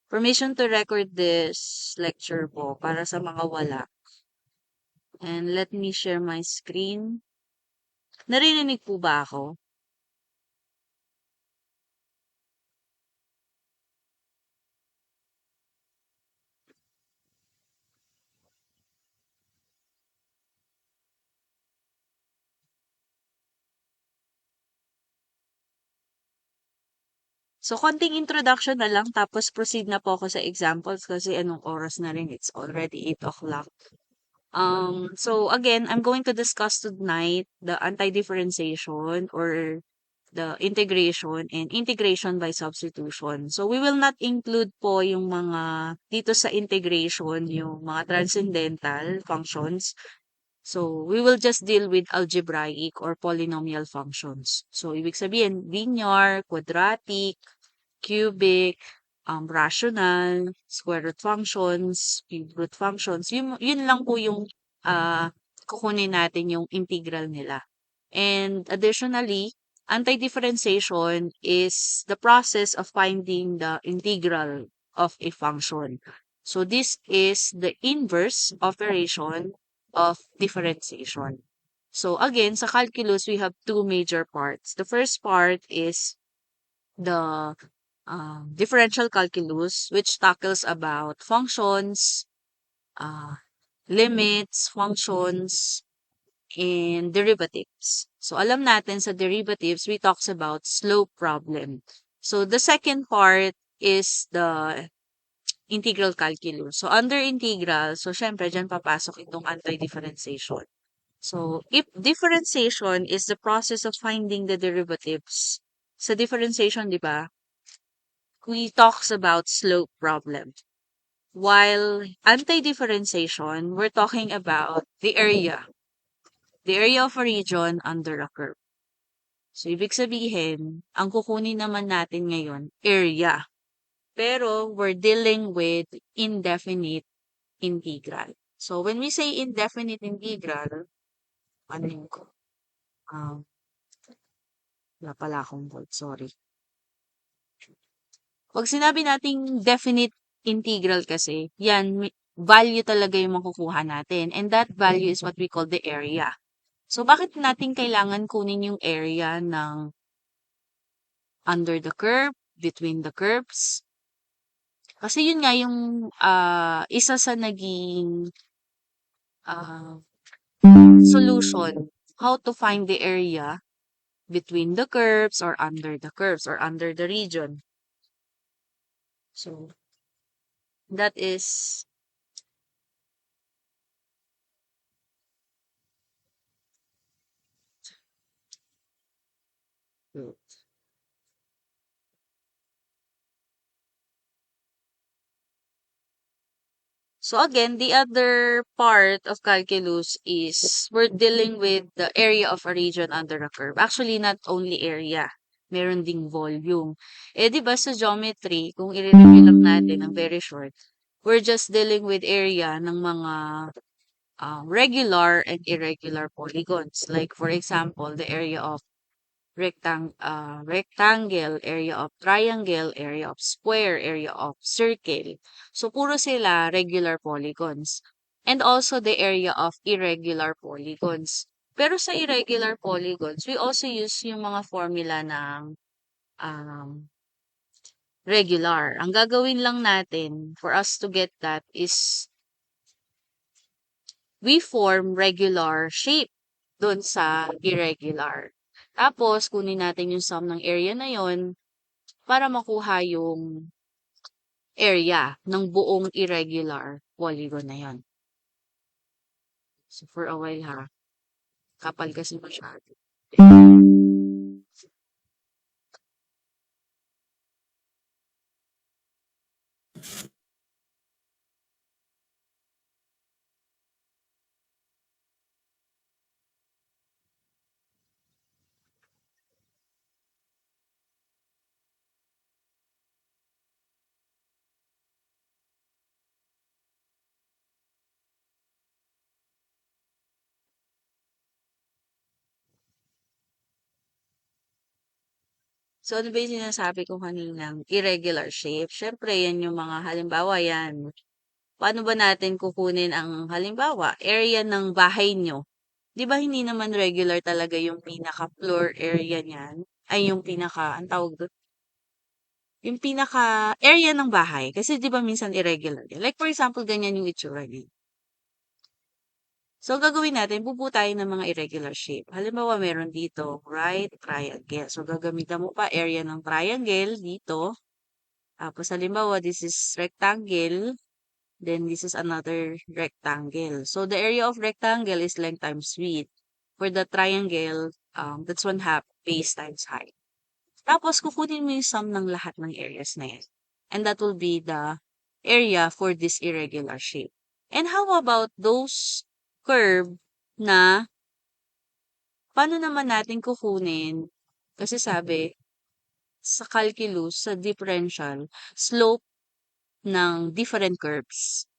Permission to record this lecture po para sa mga wala. And let me share my screen. Naririnig po ba ako? So, konting introduction na lang tapos proceed na po ako sa examples kasi anong oras na rin. It's already 8 o'clock. So again, I'm going to discuss tonight the anti-differentiation or the integration and integration by substitution. So we will not include po yung mga dito sa integration, yung mga transcendental functions. So we will just deal with algebraic or polynomial functions. So ibig sabihin, linear, quadratic, cubic, rational, square root functions, cube root functions. Yun lang po yung kukunin natin yung integral nila. And additionally, anti-differentiation is the process of finding the integral of a function. So this is the inverse operation of differentiation. So again, sa calculus, we have two major parts. The first part is the differential calculus, which tackles about functions, uh, limits, functions, and derivatives. So, alam natin sa derivatives, we talks about slope problem. So, the second part is the integral calculus. So, under integral, so, syempre, dyan papasok itong anti-differentiation. So, if differentiation is the process of finding the derivatives, sa differentiation, di ba, we talks about slope problem. While anti-differentiation, we're talking about the area of a region under a curve. So, ibig sabihin, ang kukunin naman natin ngayon, area. Pero, we're dealing with indefinite integral. So, when we say indefinite integral, ano yun ko? Wala pala akong board, sorry. Pag sinabi nating definite integral kasi, yan, value talaga yung makukuha natin. And that value is what we call the area. So, bakit natin kailangan kunin yung area ng under the curve, between the curves? Kasi yun nga yung isa sa naging uh, solution, how to find the area between the curves or under the region. So, that is So again, the other part of calculus is we're dealing with the area of a region under a curve. Actually, not only area, meron ding volume. Eh, di ba sa geometry, kung i-review lang natin ang very short, we're just dealing with area ng mga regular and irregular polygons. Like for example, the area of rectangle, area of triangle, area of square, area of circle. So, puro sila regular polygons. And also the area of irregular polygons. Pero sa irregular polygons, we also use yung mga formula ng um, regular. Ang gagawin lang natin for us to get that is we form regular shape dun sa irregular. Tapos, kunin natin yung sum ng area na yon para makuha yung area ng buong irregular polygon na yon. So, for a while ha, kapal kasi masyado. So, ano ba yung sinasabi ko kaninang irregular shape? Siyempre, yan yung mga halimbawa yan. Paano ba natin kukunin ang halimbawa, area ng bahay nyo? 'Di ba hindi naman regular talaga yung pinaka-floor area niyan? Ay, yung pinaka, ang tawag doon? Yung pinaka-area ng bahay. Kasi 'di ba minsan irregular yan? Like for example, ganyan yung itsura niya. So, gagawin natin, bubuo tayo ng mga irregular shape. Halimbawa, meron dito, right triangle. So, gagamitan mo pa area ng triangle dito. Tapos, halimbawa, this is rectangle. Then, this is another rectangle. So, the area of rectangle is length times width. For the triangle, that's 1/2 base times height. Tapos, kukunin mo yung sum ng lahat ng areas na yan. And that will be the area for this irregular shape. And how about those curve na paano naman natin kukunin? Kasi sabi, sa calculus, sa differential, slope ng different curves.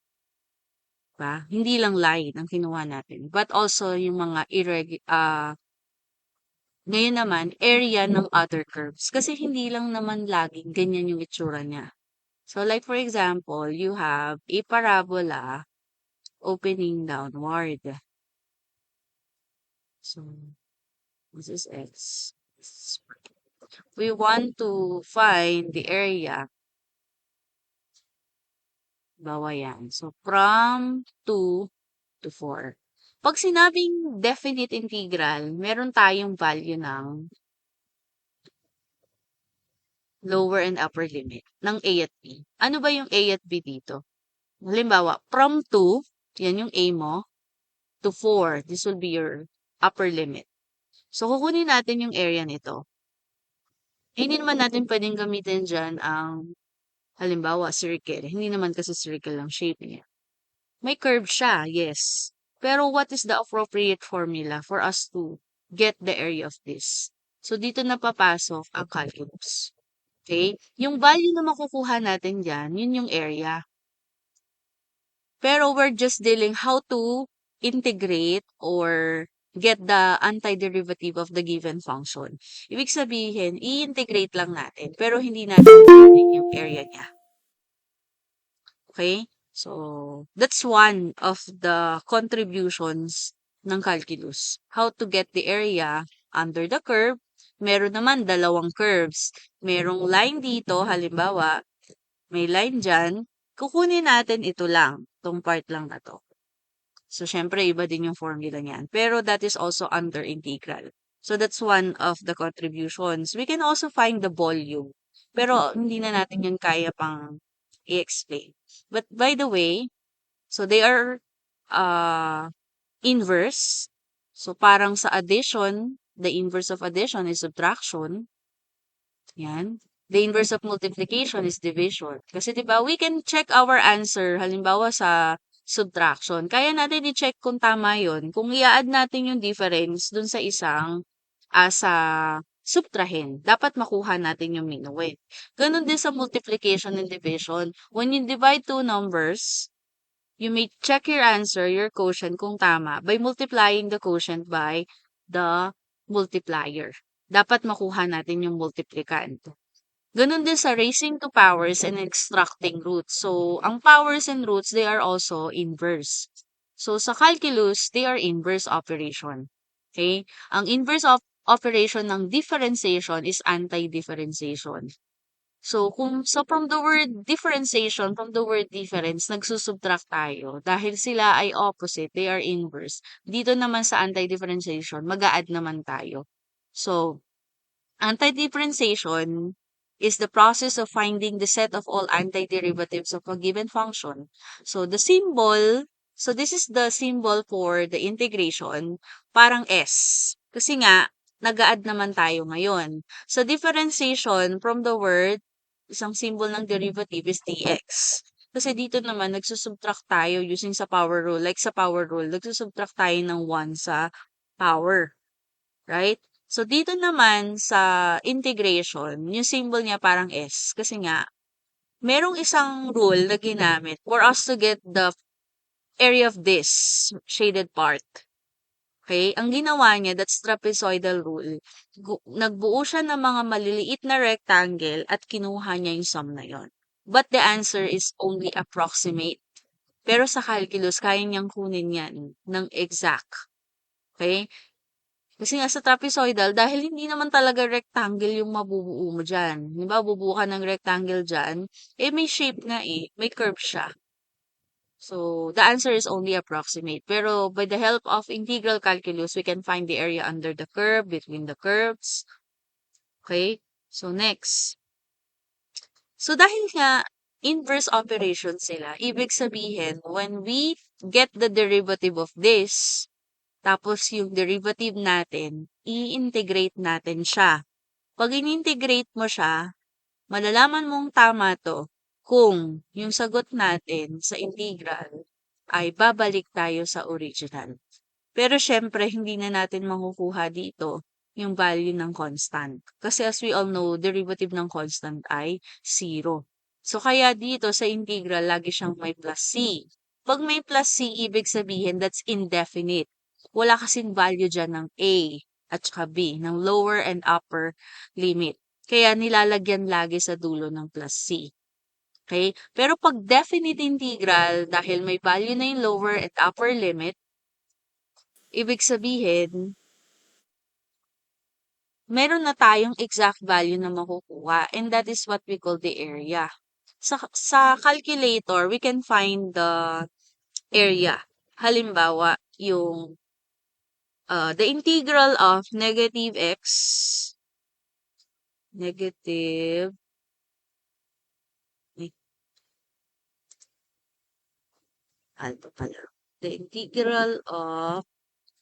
Ba? Hindi lang line ang kinuha natin, but also yung mga ngayon naman, area ng other curves. Kasi hindi lang naman laging ganyan yung itsura niya. So, like for example, you have a parabola opening downward. So, this is x. We want to find the area. Bawa yan. So, from 2 to 4. Pag sinabing definite integral, meron tayong value ng lower and upper limit ng A at B. Ano ba yung A at B dito? Halimbawa, from 2, yan yung A mo, to 4, this will be your upper limit. So, kukunin natin yung area nito. Hindi naman natin pwedeng gamitin dyan ang, halimbawa, circle. Hindi naman kasi circle ang shape niya. May curve siya, yes. Pero what is the appropriate formula for us to get the area of this? So, dito na papasok ang calculus. Okay? Yung value na makukuha natin dyan, yun yung area. Pero we're just dealing how to integrate or get the antiderivative of the given function. Ibig sabihin, i-integrate lang natin, pero hindi natin kukunin yung area niya. Okay? So, that's one of the contributions ng calculus. How to get the area under the curve. Meron naman dalawang curves. Merong line dito, halimbawa, may line dyan. Kukunin natin ito lang. Itong part lang na to. So, syempre, iba din yung formula niyan. Pero that is also under integral. So, that's one of the contributions. We can also find the volume. Pero, hindi na natin yun kaya pang i-explain. But by the way, so they are inverse. So, parang sa addition, the inverse of addition is subtraction. Yan. The inverse of multiplication is division. Kasi 'di ba, we can check our answer halimbawa sa subtraction. Kaya natin i-check kung tama 'yon. Kung i-add natin yung difference dun sa isang sa subtrahen, dapat makuha natin yung minuwin. Ganon din sa multiplication and division. When you divide two numbers, you may check your answer, your quotient kung tama by multiplying the quotient by the multiplier. Dapat makuha natin yung multiplicand. Ganun din sa raising to powers and extracting roots. So, ang powers and roots, they are also inverse. So, sa calculus, they are inverse operation. Okay? Ang inverse of operation ng differentiation is anti-differentiation. So, from the word differentiation, from the word difference, nagsusubtract tayo. Dahil sila ay opposite, they are inverse. Dito naman sa anti-differentiation, mag-a-add naman tayo. So, anti-differentiation is the process of finding the set of all antiderivatives of a given function. So, so this is the symbol for the integration, parang S. Kasi nga, nag-a-add naman tayo ngayon. So, differentiation from the word, isang symbol ng derivative is dx. Kasi dito naman, nagsusubtract tayo using sa power rule. Like sa power rule, nagsusubtract tayo ng 1 sa power. Right? So, dito naman sa integration, yung symbol niya parang S. Kasi nga, merong isang rule na ginamit for us to get the area of this shaded part. Okay? Ang ginawa niya, that's trapezoidal rule. Nagbuo siya ng mga maliliit na rectangle at kinuha niya yung sum na yon. But the answer is only approximate. Pero sa calculus, kaya niyang kunin yan ng exact. Okay? Kasi nga sa trapezoidal, dahil hindi naman talaga rectangle yung mabubuo mo dyan. Di ba, bubuo ka ng rectangle dyan, eh may shape nga eh, may curve siya. So, the answer is only approximate. Pero by the help of integral calculus, we can find the area under the curve, between the curves. Okay? So, next. So, dahil nga inverse operation sila, ibig sabihin, when we get the derivative of this, tapos yung derivative natin, i-integrate natin siya. Pag in-integrate mo siya, malalaman mong tama to kung yung sagot natin sa integral ay babalik tayo sa original. Pero syempre, hindi na natin makukuha dito yung value ng constant. Kasi as we all know, derivative ng constant ay 0. So, kaya dito sa integral, lagi siyang may plus c. Pag may plus c, ibig sabihin that's indefinite. Wala kasing value dyan ng a at saka b, ng lower and upper limit. Kaya nilalagyan lagi sa dulo ng plus c. Okay? Pero pag definite integral, dahil may value na yung lower and upper limit, ibig sabihin, meron na tayong exact value na makukuha, and that is what we call the area. Sa calculator, we can find the area. Halimbawa, yung the integral of negative x, negative, alto pala, the integral of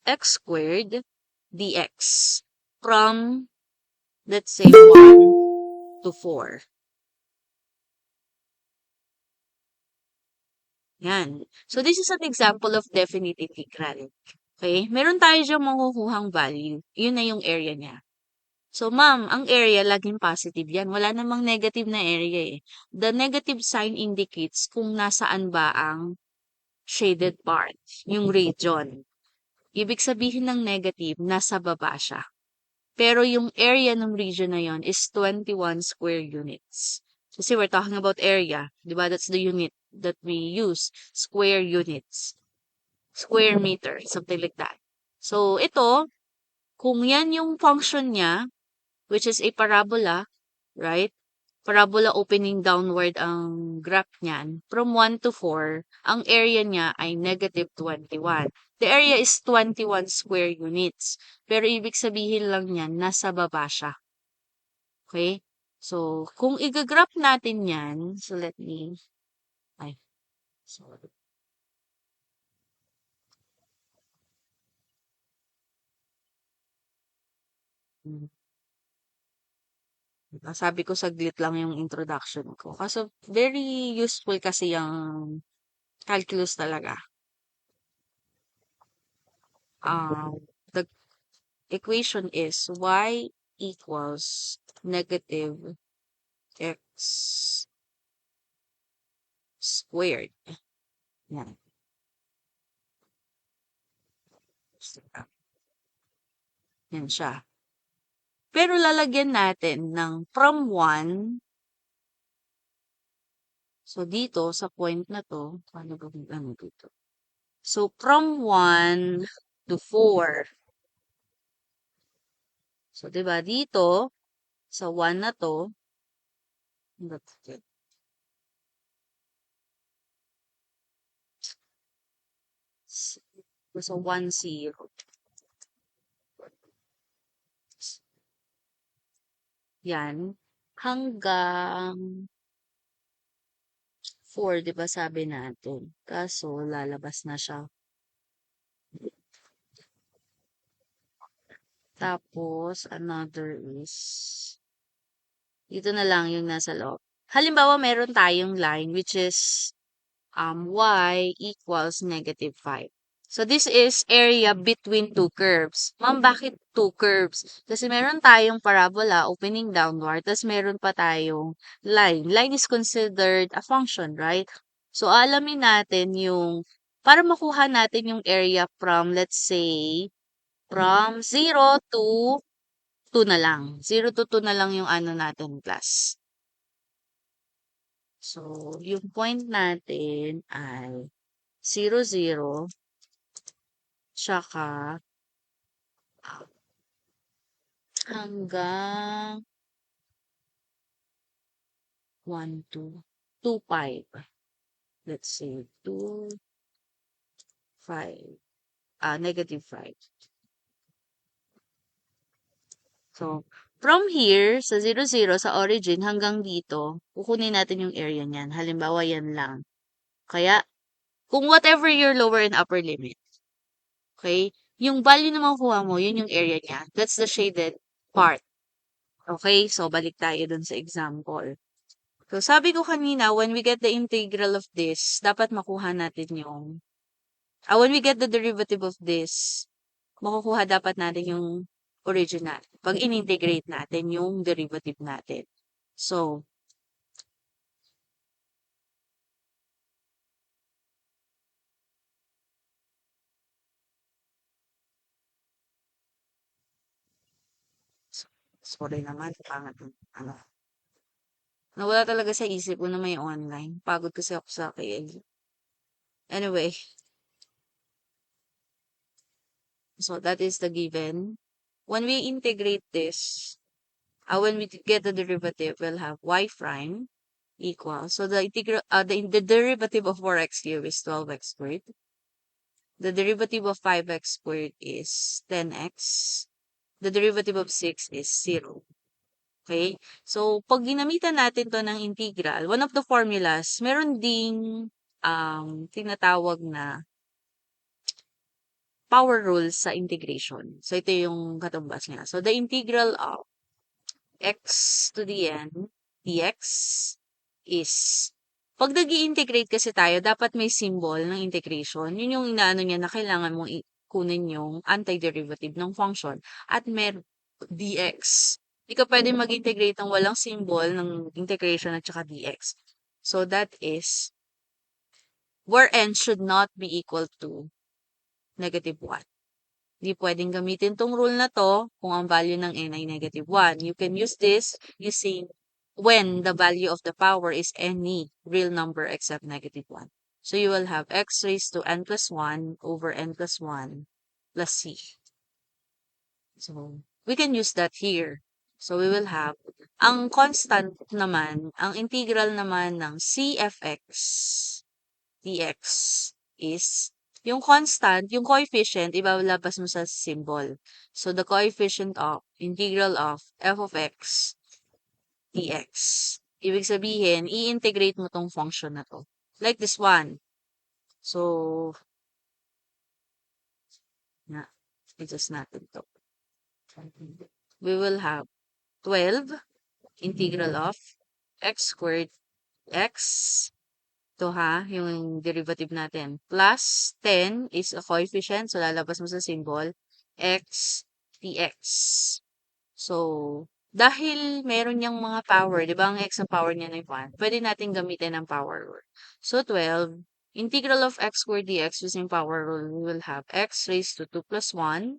x squared dx from, let's say, 1 to 4. Yan. So, this is an example of definite integral. Okay? Meron tayo diyang makukuhang value. Yun na yung area niya. So, ma'am, ang area, laging positive yan. Wala namang negative na area eh. The negative sign indicates kung nasaan ba ang shaded part, yung region. Ibig sabihin ng negative, nasa baba siya. Pero yung area ng region na yon is 21 square units. Kasi we're talking about area. Diba? That's the unit that we use. Square units. Square meter. Something like that. So, ito, kung yan yung function niya, which is a parabola, right? Parabola opening downward ang graph niyan. From 1 to 4, ang area niya ay negative 21. The area is 21 square units. Pero ibig sabihin lang niyan, nasa baba siya. Okay? So, kung i-graph natin yan, so let me, sorry. Sabi ko saglit lang yung introduction ko. Kaso, very useful kasi yung calculus talaga. The equation is y equals negative x squared. Yan. Yan siya. Pero lalagyan natin ng from 1. So, dito, sa point na to, paano ba ano dito? So, from 1 to 4. So, diba, dito, sa 1 na to, so, 1, 0. Yan. Hanggang 4, di ba sabi natin? Kaso, lalabas na siya. Tapos, another is, dito na lang yung nasa loob. Halimbawa, meron tayong line which is y equals negative 5. So, this is area between two curves. Ma'am, bakit two curves? Kasi meron tayong parabola opening downward, tapos meron pa tayong line. Line is considered a function, right? So, alamin natin yung, para makuha natin yung area from, let's say, From 0 to 2 na lang. 0 to 2 na lang yung ano natin, class. So, yung point natin ay 0, 0, tsaka hanggang 1, 2, 2, 5. Let's say 2, 5. Negative 5. So, from here, sa 0, 0, sa origin hanggang dito, kukunin natin yung area niyan. Halimbawa, yan lang. Kaya, kung whatever your lower and upper limit, okay, yung value na makukuha mo, yun yung area niya. That's the shaded part. Okay, so balik tayo dun sa example. So, sabi ko kanina, when we get the integral of this, dapat makuha natin yung, when we get the derivative of this, makukuha dapat natin yung original. Pag in-integrate natin yung derivative natin. So, sorry naman, pangat yung, nawala talaga sa isip ko na may online. Pagod kasi ako sa KL. Anyway, so that is the given. When we integrate this, when we get the derivative, we'll have y prime equals. So the integral, the derivative of 4x cubed is 12x squared. The derivative of 5x squared is 10x. The derivative of 6 is 0. Okay? So, pag ginamitan natin to ng integral, one of the formulas, meron ding tinatawag na power rules sa integration. So, ito yung katumbas niya. So, the integral of x to the n dx is, pag nag-i-integrate kasi tayo, dapat may symbol ng integration. Yun yung inaano niya na kailangan mong kunin yung antiderivative ng function at mer dx. Hindi ka pwede mag-integrate ng walang symbol ng integration at saka dx. So that is where n should not be equal to negative 1. Hindi pwedeng gamitin tong rule na to kung ang value ng n ay negative 1. You can use this using when the value of the power is any real number except negative 1. So you will have x raised to n plus 1 over n plus 1 plus c. So we can use that here. So we will have, ang constant naman, ang integral naman ng cfx dx is, yung constant, yung coefficient, ibalabas mo sa symbol. So, the coefficient of integral of f of x dx. Ibig sabihin, i-integrate mo tong function na to. Like this one. So, i-just natin to. We will have 12 integral of x squared x, to yung derivative natin, plus 10 is a coefficient, so lalabas mo sa symbol, x dx. So, dahil meron niyang mga power, di ba ang x ang power niya na 1, pwede natin gamitin ang power rule. So, 12, integral of x squared dx using power rule, we will have x raised to 2 plus 1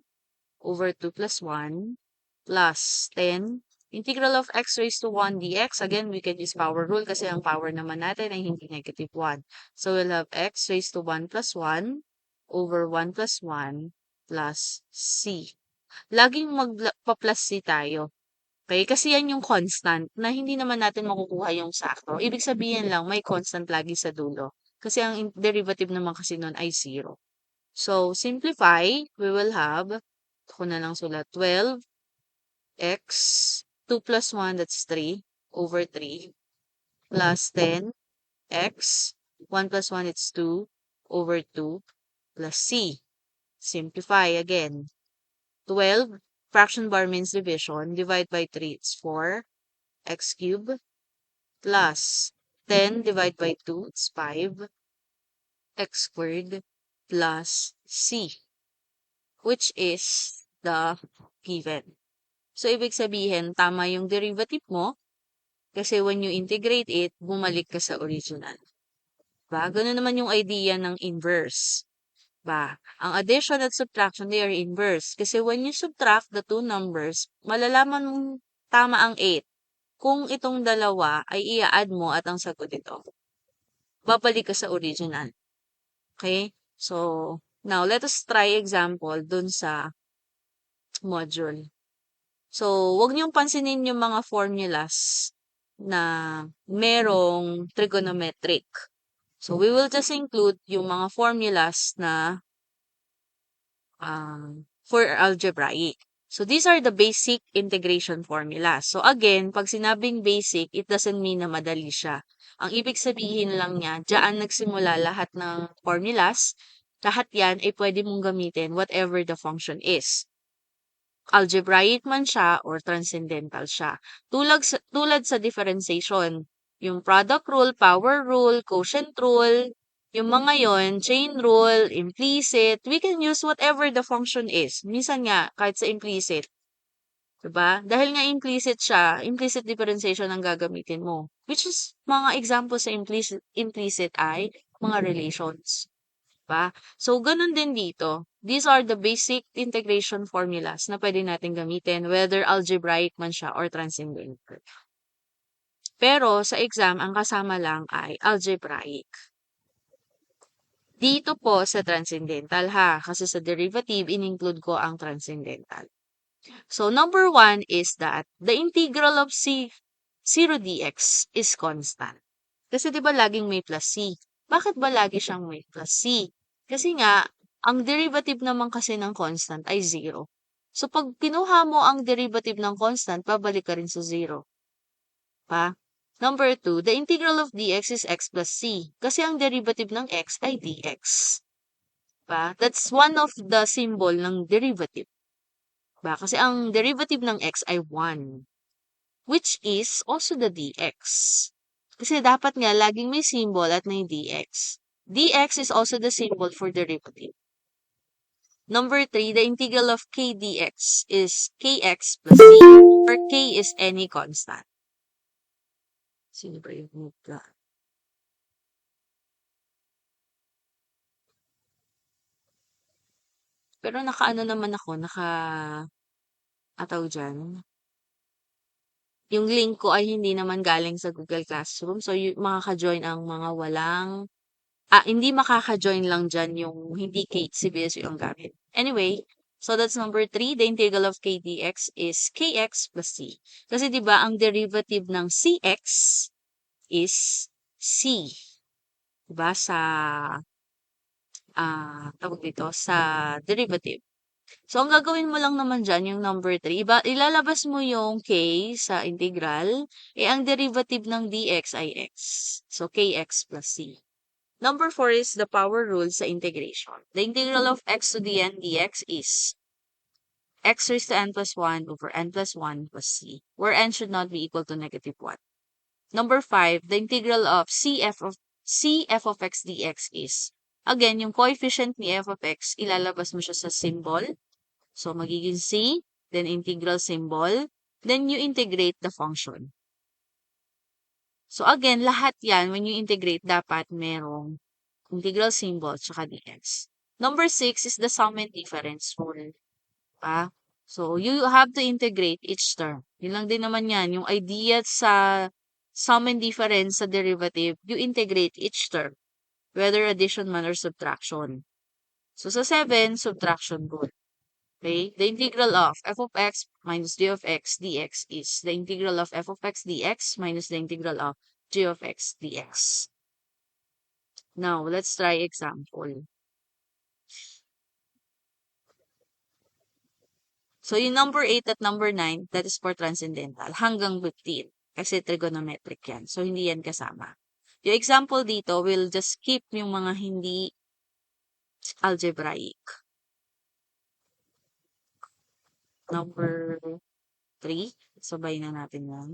over 2 plus 1 plus 10. Integral of x raised to 1 dx, again, we can use power rule kasi ang power naman natin ay hindi negative 1. So, we'll have x raised to 1 plus 1 over 1 plus 1 plus c. Laging magpa-plus c tayo. Okay? Kasi yan yung constant na hindi naman natin makukuha yung sakto. Ibig sabihin lang, may constant lagi sa dulo. Kasi ang derivative naman kasi nun ay 0. So, simplify, we will have, ako na lang sulat, 12 x 2 plus 1, that's 3, over 3, plus 10, x, 1 plus 1, it's 2, over 2, plus c. Simplify again. 12, fraction bar means division, divide by 3, it's 4, x cubed, plus 10, divide by 2, it's 5, x squared, plus c, which is the given. So, ibig sabihin, tama yung derivative mo, kasi when you integrate it, bumalik ka sa original. Diba? Ganun naman yung idea ng inverse. Ba? Ang addition at subtraction, they are inverse. Kasi when you subtract the two numbers, malalaman mong tama ang 8. Kung itong dalawa ay i-add mo at ang sagot ito, babalik ka sa original. Okay? So, now let us try example dun sa module. So, wag niyong pansinin yung mga formulas na merong trigonometric. So, we will just include yung mga formulas na for algebraic. So, these are the basic integration formulas. So, again, pag sinabing basic, it doesn't mean na madali siya. Ang ibig sabihin lang niya, diyan nagsimula lahat ng formulas. Lahat yan ay pwede mong gamitin whatever the function is. Algebraic man siya or transcendental siya. Tulad sa differentiation, yung product rule, power rule, quotient rule, yung mga yon, chain rule, implicit, we can use whatever the function is. Minsan nga, kahit sa implicit, diba? Dahil nga implicit siya, implicit differentiation ang gagamitin mo. Which is, mga examples sa implicit ay mga relations. Diba? So, ganun din dito. These are the basic integration formulas na pwede natin gamitin, whether algebraic man siya or transcendental. Pero, sa exam, ang kasama lang ay algebraic. Dito po sa transcendental ha, kasi sa derivative, in-include ko ang transcendental. So, number 1 is that the integral of 0 dx is constant. Kasi di ba laging may plus c? Bakit ba lagi siyang may plus c? Kasi nga, ang derivative naman kasi ng constant ay 0. So, pag kinuha mo ang derivative ng constant, pabalik ka rin sa 0. Pa? Number 2, the integral of dx is x plus c. Kasi ang derivative ng x ay dx. Pa? That's one of the symbol ng derivative. Pa? Kasi ang derivative ng x ay 1. Which is also the dx. Kasi dapat nga laging may symbol at may dx. Dx is also the symbol for derivative. Number 3, the integral of k dx is kx plus c, where k is any constant. Sino ba yung mugla? Pero nakaano naman ako, ataw dyan. Yung link ko ay hindi naman galing sa Google Classroom. So, makaka-join ang mga hindi makaka-join lang dyan yung hindi CBSU ang gamit. Anyway, so that's number 3. The integral of k dx is kx plus c. Kasi di ba ang derivative ng cx is c. Diba tawag dito, sa derivative. So, ang gagawin mo lang naman dyan, yung number 3, ilalabas mo yung k sa integral, ang derivative ng dx ay x. So, kx plus c. Number 4 is the power rule sa integration. The integral of x to the n dx is x raised to n plus 1 over n plus 1 plus c, where n should not be equal to negative 1. Number 5, the integral of cf of x dx is, again, yung coefficient ni f of x, ilalabas mo siya sa symbol. So, magiging c, then integral symbol, then you integrate the function. So, again, lahat yan, when you integrate, dapat merong integral symbol tsaka dx. Number 6 is the sum and difference rule. So, you have to integrate each term. Yun lang din naman yan. Yung idea sa sum and difference sa derivative, you integrate each term, whether addition man or subtraction. So, sa 7, subtraction rule. Okay? The integral of f of x minus g of x dx is the integral of f of x dx minus the integral of g of x dx. Now, let's try example. So, yung number 8 at number 9, that is for transcendental, hanggang 15. Kasi trigonometric yan. So, hindi yan kasama. Yung example dito, we'll just skip yung mga hindi algebraic. Number 3, sabay na natin yan.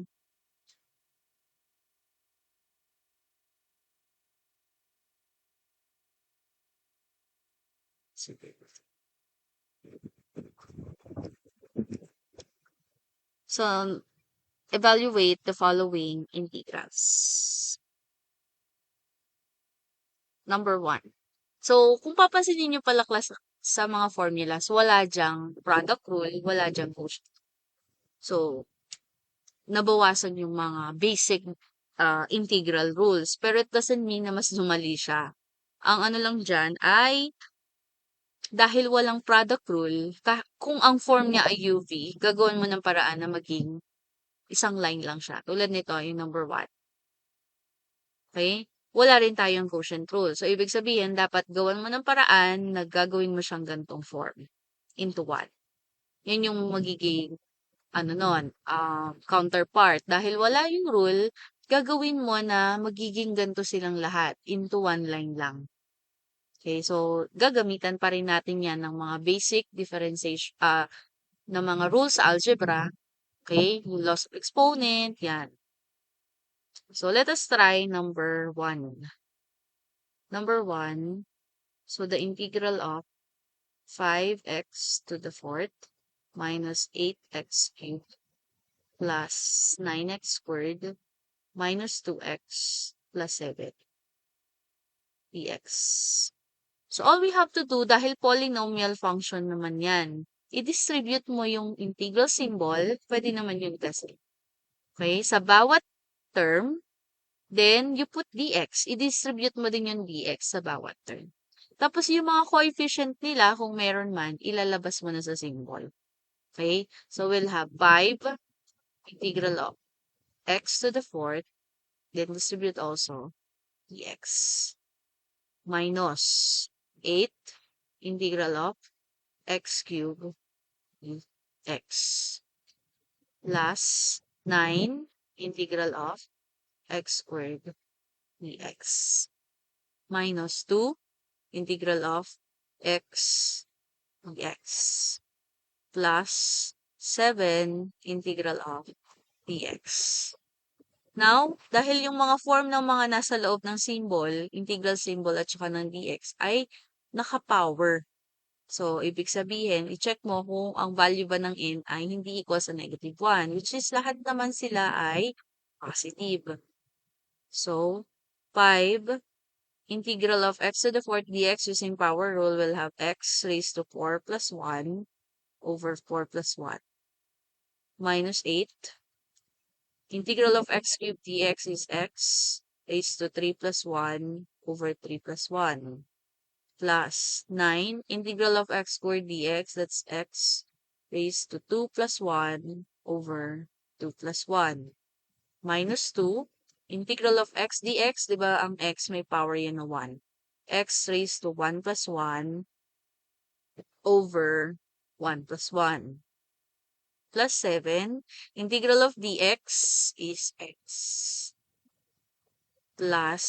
So, evaluate the following integrals. Number 1. So, kung papansinin niyo pala class sa mga formulas, wala diyang product rule, wala diyang quotient. So, nabawasan yung mga basic integral rules. Pero it doesn't mean na mas lumali siya. Ang ano lang dyan ay dahil walang product rule, kung ang form niya ay UV, gagawin mo ng paraan na maging isang line lang siya. Tulad nito, yung number 1. Okay? Wala rin tayong quotient rule. So, ibig sabihin, dapat gawan mo ng paraan na gagawin mo siyang gantong form. Into 1. Yan yung magiging, ano nun, counterpart. Dahil wala yung rule, gagawin mo na magiging ganito silang lahat. Into 1 line lang. Okay, so gagamitan pa rin natin yan ng mga basic differentiation, ng mga rules sa algebra. Okay, yung laws of exponent, yan. So let us try number 1. Number 1, so the integral of 5x to the fourth minus 8x cubed plus 9x squared minus 2x plus 7 dx. So, all we have to do, dahil polynomial function naman yan, i-distribute mo yung integral symbol, pwede naman yung kasi. Okay? Sa bawat term, then you put dx. I-distribute mo din yung dx sa bawat term. Tapos, yung mga coefficient nila, kung meron man, ilalabas mo na sa symbol. Okay? So, we'll have 5 integral of x to the fourth, then distribute also dx. Minus 8 integral of x cubed x plus 9 integral of x squared dx minus 2 integral of x dx plus 7 integral of dx. Now, dahil yung mga form ng mga nasa loob ng symbol, integral symbol at saka ng dx ay naka-power. So, ibig sabihin, i-check mo kung ang value ba ng n ay hindi equal sa negative 1, which is lahat naman sila ay positive. So, 5 integral of x to the fourth dx using power rule will have x raised to 4 plus 1 over 4 plus 1 minus 8. Integral of x cubed dx is x raised to 3 plus 1 over 3 plus 1 plus 9 integral of x squared dx, that's x raised to 2 plus 1 over 2 plus 1 minus 2 integral of x dx, di ba ang x may power yan na 1, x raised to 1 plus 1 over 1 plus 1 plus 7, integral of dx is x plus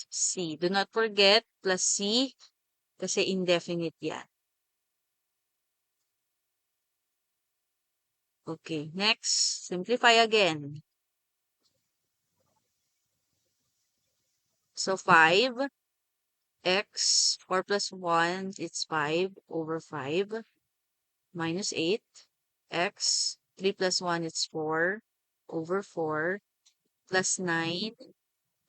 c. Do not forget, plus c, kasi indefinite yan. Okay, next, simplify again. So, 5, x, 4 plus 1, it's 5 over 5, minus 8, x, 3 plus 1, it's 4 over 4, plus 9,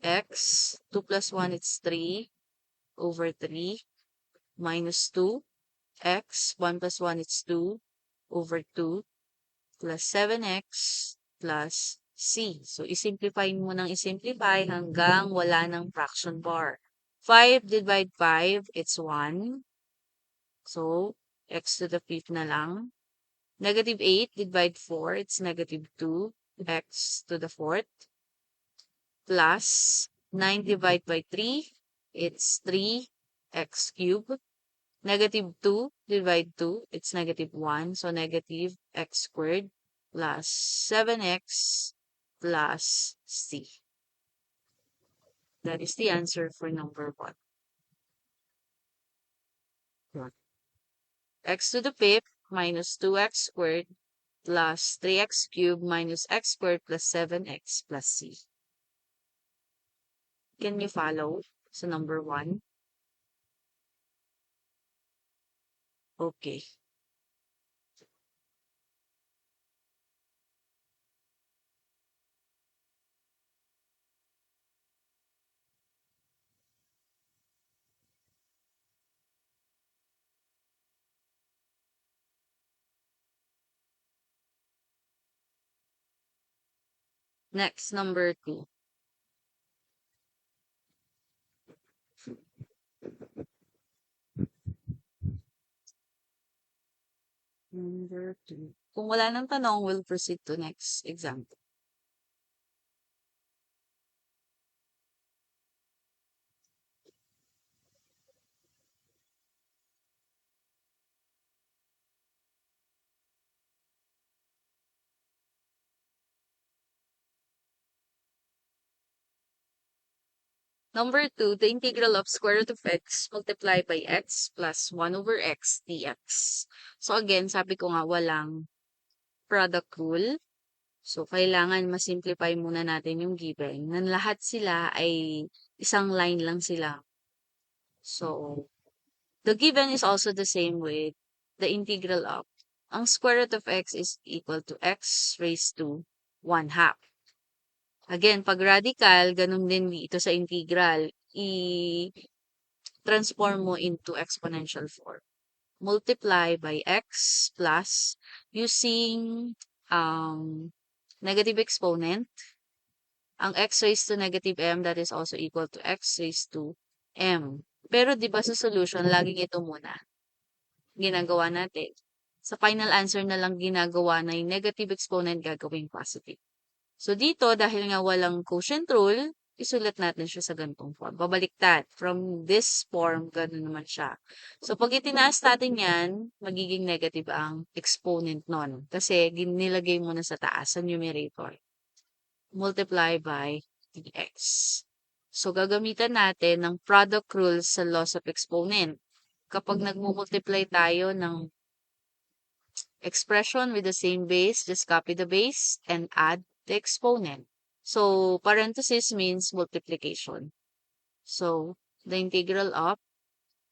x, 2 plus 1, it's 3 over 3, minus 2, x, 1 plus 1, it's 2 over 2, plus 7x plus c. So, isimplify mo nang isimplify hanggang wala ng fraction bar. 5 divide 5, it's 1. So, x to the fifth na lang. Negative 8 divide 4, it's negative 2. X to the fourth. Plus 9 divide by 3, it's 3x cubed. Negative 2 divide 2, it's negative 1. So, negative x squared plus 7x plus c. That is the answer for number 1. X to the fifth minus 2x squared plus 3x cubed minus x squared plus 7x plus c. Can you follow? So, number 1. Okay. Next, number 2. Number 2. Kung wala nang tanong, we'll proceed to next example. Number 2, the integral of square root of x multiplied by x plus 1 over x dx. So again, sabi ko nga walang product rule. So kailangan masimplify muna natin yung given. Nan lahat sila ay isang line lang sila. So the given is also the same with the integral of. Ang square root of x is equal to x raised to 1/2. Again, pag radical, ganun din dito sa integral. I-transform mo into exponential form. Multiply by x plus using negative exponent. Ang x raised to negative m, that is also equal to x raised to m. Pero di ba sa solution, laging ito muna ginagawa natin. Sa final answer na lang ginagawa na yung negative exponent gagawing positive. So, dito, dahil nga walang quotient rule, isulat natin siya sa ganitong form. Babaliktad. From this form, ganun naman siya. So, pag itinaas natin yan, magiging negative ang exponent nun. Kasi, nilagay mo na sa taas, sa numerator. Multiply by dx. So, gagamitan natin ng product rule sa laws of exponent. Kapag nagmumultiply tayo ng expression with the same base, just copy the base and add the exponent. So, parenthesis means multiplication. So, the integral of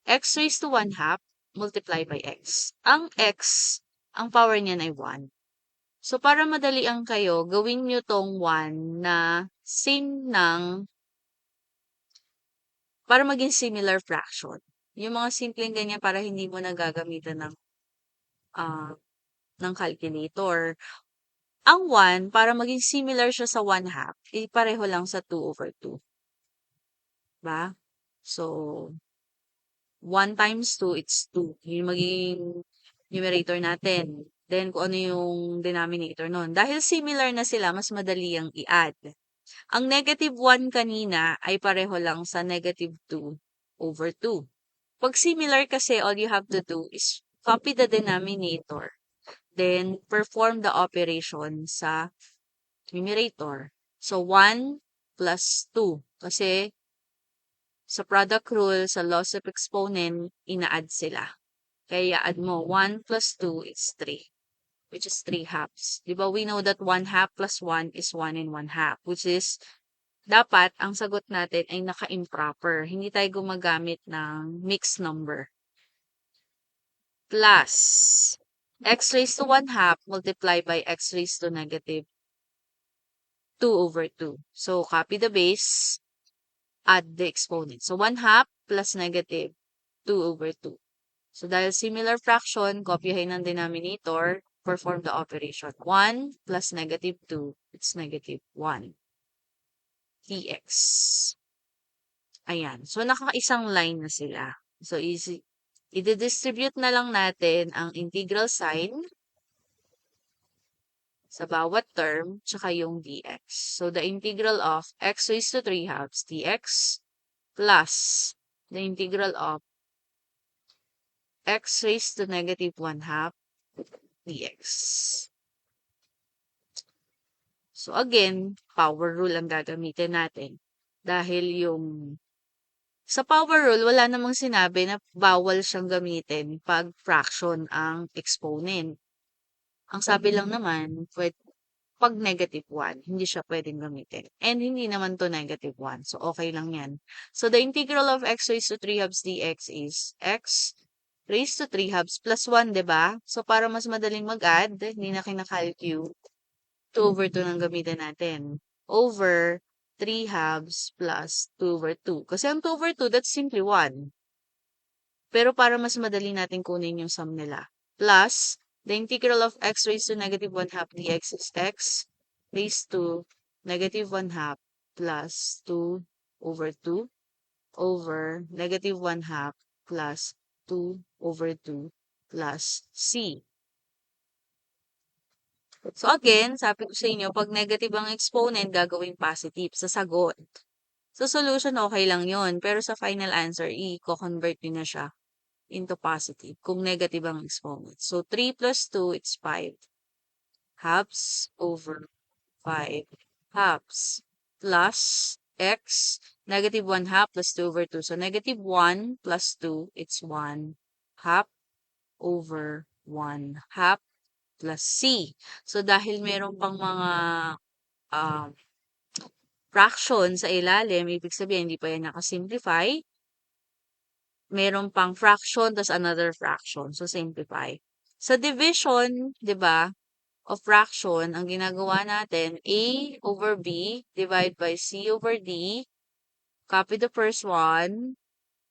x raised to 1/2 multiplied by x. Ang x, ang power niyan ay 1. So, para madali ang kayo, gawin nyo tong 1 na same ng, para maging similar fraction. Yung mga simpleng ganyan para hindi mo nagagamitan ng calculator. Ang 1, para maging similar siya sa 1/2, pareho lang sa 2 over 2. Ba? So, 1 times 2, it's 2. Yung magiging numerator natin. Then, kung ano yung denominator nun. Dahil similar na sila, mas madali ang i-add. Ang negative 1 kanina ay pareho lang sa negative 2 over 2. Pag similar kasi, all you have to do is copy the denominator. Then, perform the operation sa numerator. So, 1 plus 2. Kasi, sa product rule, sa loss of exponent, ina-add sila. Kaya, add mo, 1 plus 2 is 3, which is 3/2. Diba, we know that 1/2 plus 1 is 1 and 1/2, which is, dapat, ang sagot natin ay naka-improper. Hindi tayo gumagamit ng mixed number. Plus, x raised to 1/2 multiplied by x raised to negative 2 over 2. So, copy the base, add the exponent. So, 1/2 plus negative 2 over 2. So, dahil similar fraction, kopyahin ng denominator, perform the operation. 1 plus negative 2, it's negative 1 dx. Ayan. So, nakakaisang line na sila. So, easy. I-distribute na lang natin ang integral sign sa bawat term, tsaka yung dx. So, the integral of x raised to 3/2 dx plus the integral of x raised to negative 1/2 dx. So, again, power rule ang gagamitin natin. Dahil yung sa power rule, wala namang sinabi na bawal siyang gamitin pag fraction ang exponent. Ang sabi lang naman, pag negative 1, hindi siya pwedeng gamitin. And hindi naman to negative 1. So, okay lang yan. So, the integral of x raised to 3/2 dx is x raised to 3/2 plus 1, diba? So, para mas madaling mag-add, hindi na kinakalculate, 2 over 2 nang gamitin natin. Over 3/2 plus 2 over 2. Kasi ang 2 over 2, that's simply 1. Pero para mas madali natin kunin yung sum nila. Plus, the integral of x raised to negative 1/2 dx is x raised to negative 1 half plus 2 over 2 over negative 1 half plus 2 over 2 plus C. So again, sabi ko sa inyo, pag negative ang exponent, gagawing positive sa sagot. Sa solution, okay lang yon. Pero sa final answer, i-convert nyo na siya into positive kung negative ang exponent. So 3 plus 2, it's 5 halves over 5 halves plus x, negative 1 half plus 2 over 2. So negative 1 plus 2, it's 1 half over 1 half plus c. So dahil meron pang mga um, fraction sa ilalim, ibig sabihin hindi pa yan nakasimplify. Meron pang fraction, tas another fraction. So simplify. Sa division, di ba, of fraction, ang ginagawa natin, A over B divide by C over D. Copy the first one,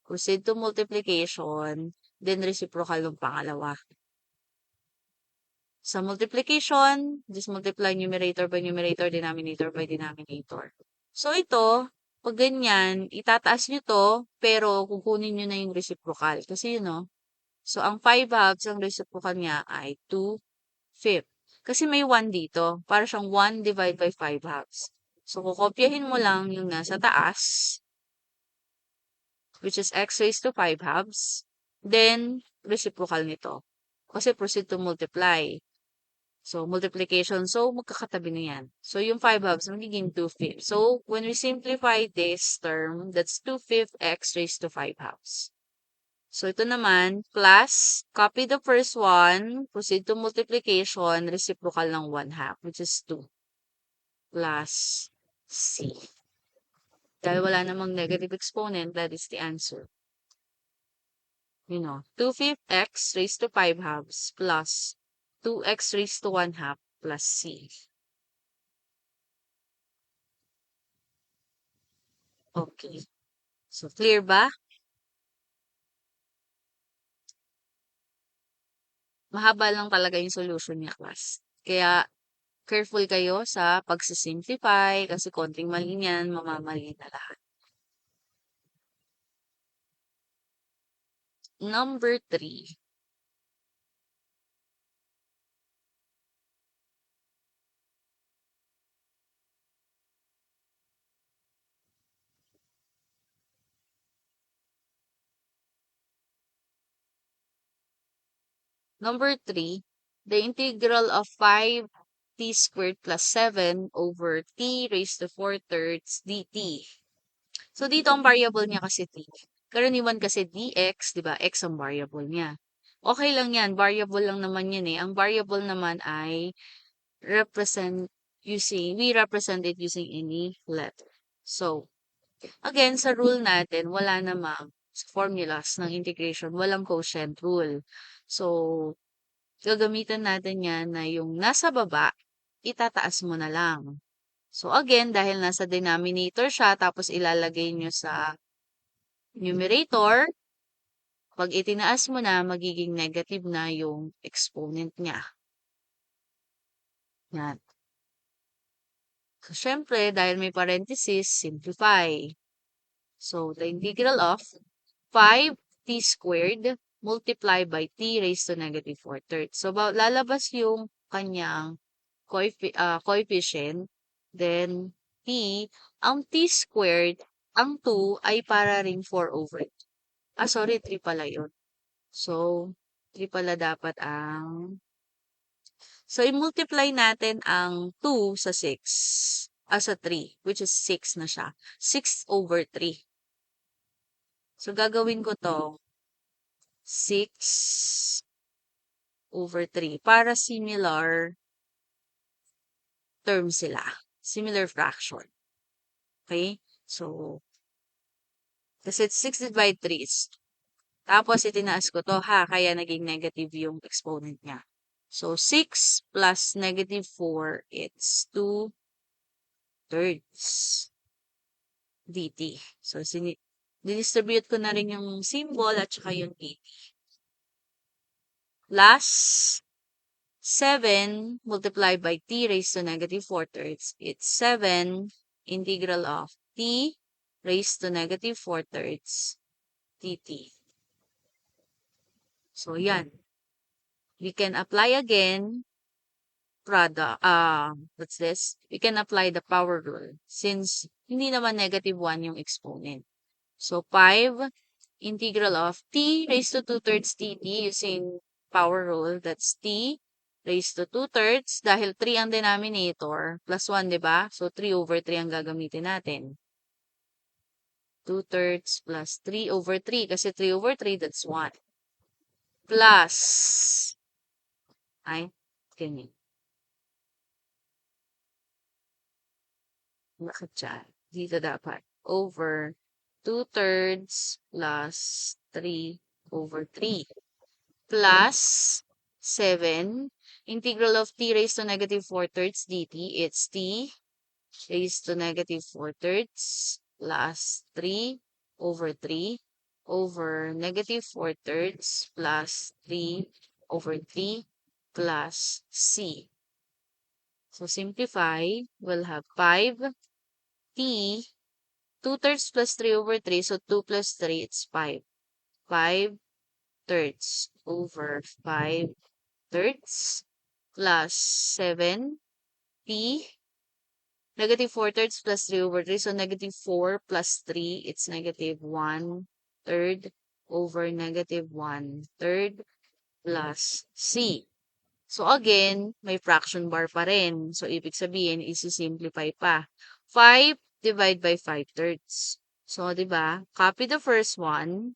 proceed to multiplication, then reciprocal ng pangalawa. Sa multiplication, just multiply numerator by numerator, denominator by denominator. So ito, pag ganyan, itataas nyo to, pero kukunin nyo na yung reciprocal. Kasi yun, no? So, ang 5 halves, ang reciprocal niya ay 2/5. Kasi may 1 dito. Para siyang 1 divided by 5 halves. So, kukopyahin mo lang yung nasa taas, which is x raised to 5 halves. Then, reciprocal nito. Kasi proceed to multiply. So, multiplication. So, magkakatabi na yan. So, yung 5 halves, magiging 2/5. So, when we simplify this term, that's 2/5 x raised to 5 halves. So, ito naman, plus, copy the first one, proceed to multiplication, reciprocal ng 1 half, which is 2, plus c. Dahil wala namang negative exponent, that is the answer. 2/5 x raised to 5 halves plus 2x raised to 1 half plus c. Okay. So, clear ba? Mahaba lang talaga yung solution niya, class. Kaya, careful kayo sa pagsisimplify kasi konting mali niyan, mamamali na lahat. Number 3. Number 3, the integral of 5t squared plus 7 over t raised to 4/3 dt. So, dito ang variable niya kasi t. Karaniwan kasi dx, di ba? X ang variable niya. Okay lang yan. Variable lang naman yan eh. Ang variable naman ay we represent it using any letter. So, again, sa rule natin, wala namang formulas ng integration, walang quotient rule. So, gagamitan natin yan na yung nasa baba, itataas mo na lang. So, again, dahil nasa denominator siya, tapos ilalagay nyo sa numerator, pag itinaas mo na, magiging negative na yung exponent niya. Yan. So, syempre, dahil may parenthesis, simplify. So, the integral of 5t squared multiplied by t raised to negative 4/3. So, lalabas yung kanyang coefficient. Then, t, ang t squared, ang 2 ay para ring 4 over 2. Sorry, 3 pala yun. So, 3 pala dapat ang... So, i-multiply natin ang 2 sa 6. Sa 3, which is 6 na siya. 6 over 3. So, gagawin ko to 6 over 3 para similar term sila. Similar fraction. Okay? So, kasi 6 divided by 3 is tapos, itinaas ko to, kaya naging negative yung exponent niya. So, 6 plus negative 4, it's 2/3 dt. So, didistribute ko na rin yung symbol at saka yung dt. Last, 7 multiplied by t raised to negative 4/3, it's 7 integral of t raised to negative 4/3 dt. So, yan. We can apply again what's this? We can apply the power rule since hindi naman negative 1 yung exponent. So, 5 integral of t raised to 2/3 dt using power rule. That's t raised to 2/3 dahil 3 ang denominator plus 1, di ba? So, 3/3 ang gagamitin natin. 2/3 plus 3/3 kasi 3/3 that's 1. Plus, ay, ganyan. Bakit siya? Dito dapat. Over 2/3 plus 3/3 plus 7 integral of t raised to negative 4/3 dt. It's t raised to negative 4/3 plus 3/3 over negative 4/3 plus 3/3 plus c. So, simplify, we'll have 5t, 2/3 plus 3/3, so 2 plus 3, it's 5. 5/3 over 5/3 plus 7t, negative 4/3 plus 3/3, so negative 4 plus 3, it's negative 1/3 over negative 1/3 plus c. So, again, may fraction bar pa rin. So, ibig sabihin, isi-simplify pa. 5 divide by 5/3. So, di ba? Copy the first one,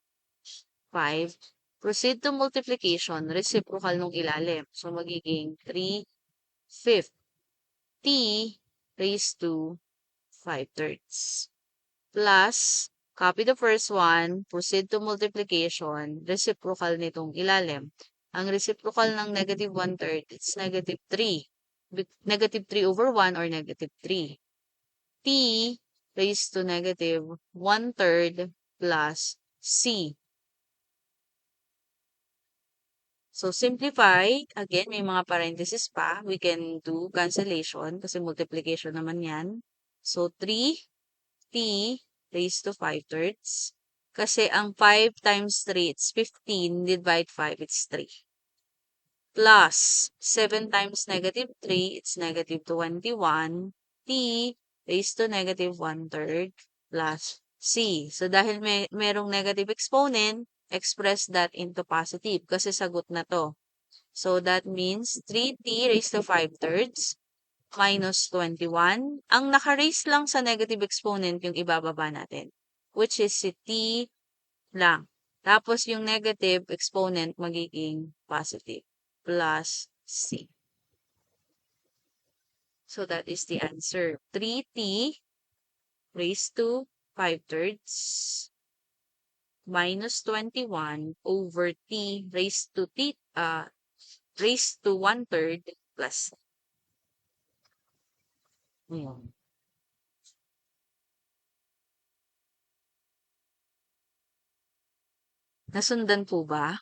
5. Proceed to multiplication, reciprocal nung ilalim. So, magiging 3/5 t raised to 5/3. Plus, copy the first one, proceed to multiplication, reciprocal nitong ilalim. Ang reciprocal ng negative 1/3, it's negative 3. Negative 3 over 1 or negative 3. t raised to negative 1/3 plus c. So, simplify. Again, may mga parentheses pa. We can do cancellation kasi multiplication naman yan. So, 3t raised to 5/3. Kasi ang 5 times 3, it's 15. Divide 5, it's 3. Plus 7 times negative 3, it's negative 21. t raised to negative 1/3 plus c. So, dahil merong negative exponent, express that into positive kasi sagot na to. So, that means 3t raised to 5/3 minus 21. Ang naka-raise lang sa negative exponent yung ibababa natin, which is si t lang. Tapos, yung negative exponent magiging positive plus c. So, that is the answer. 3t raised to 5/3 minus 21 over t raised to 1/3 plus. Ayan. Nasundan po ba?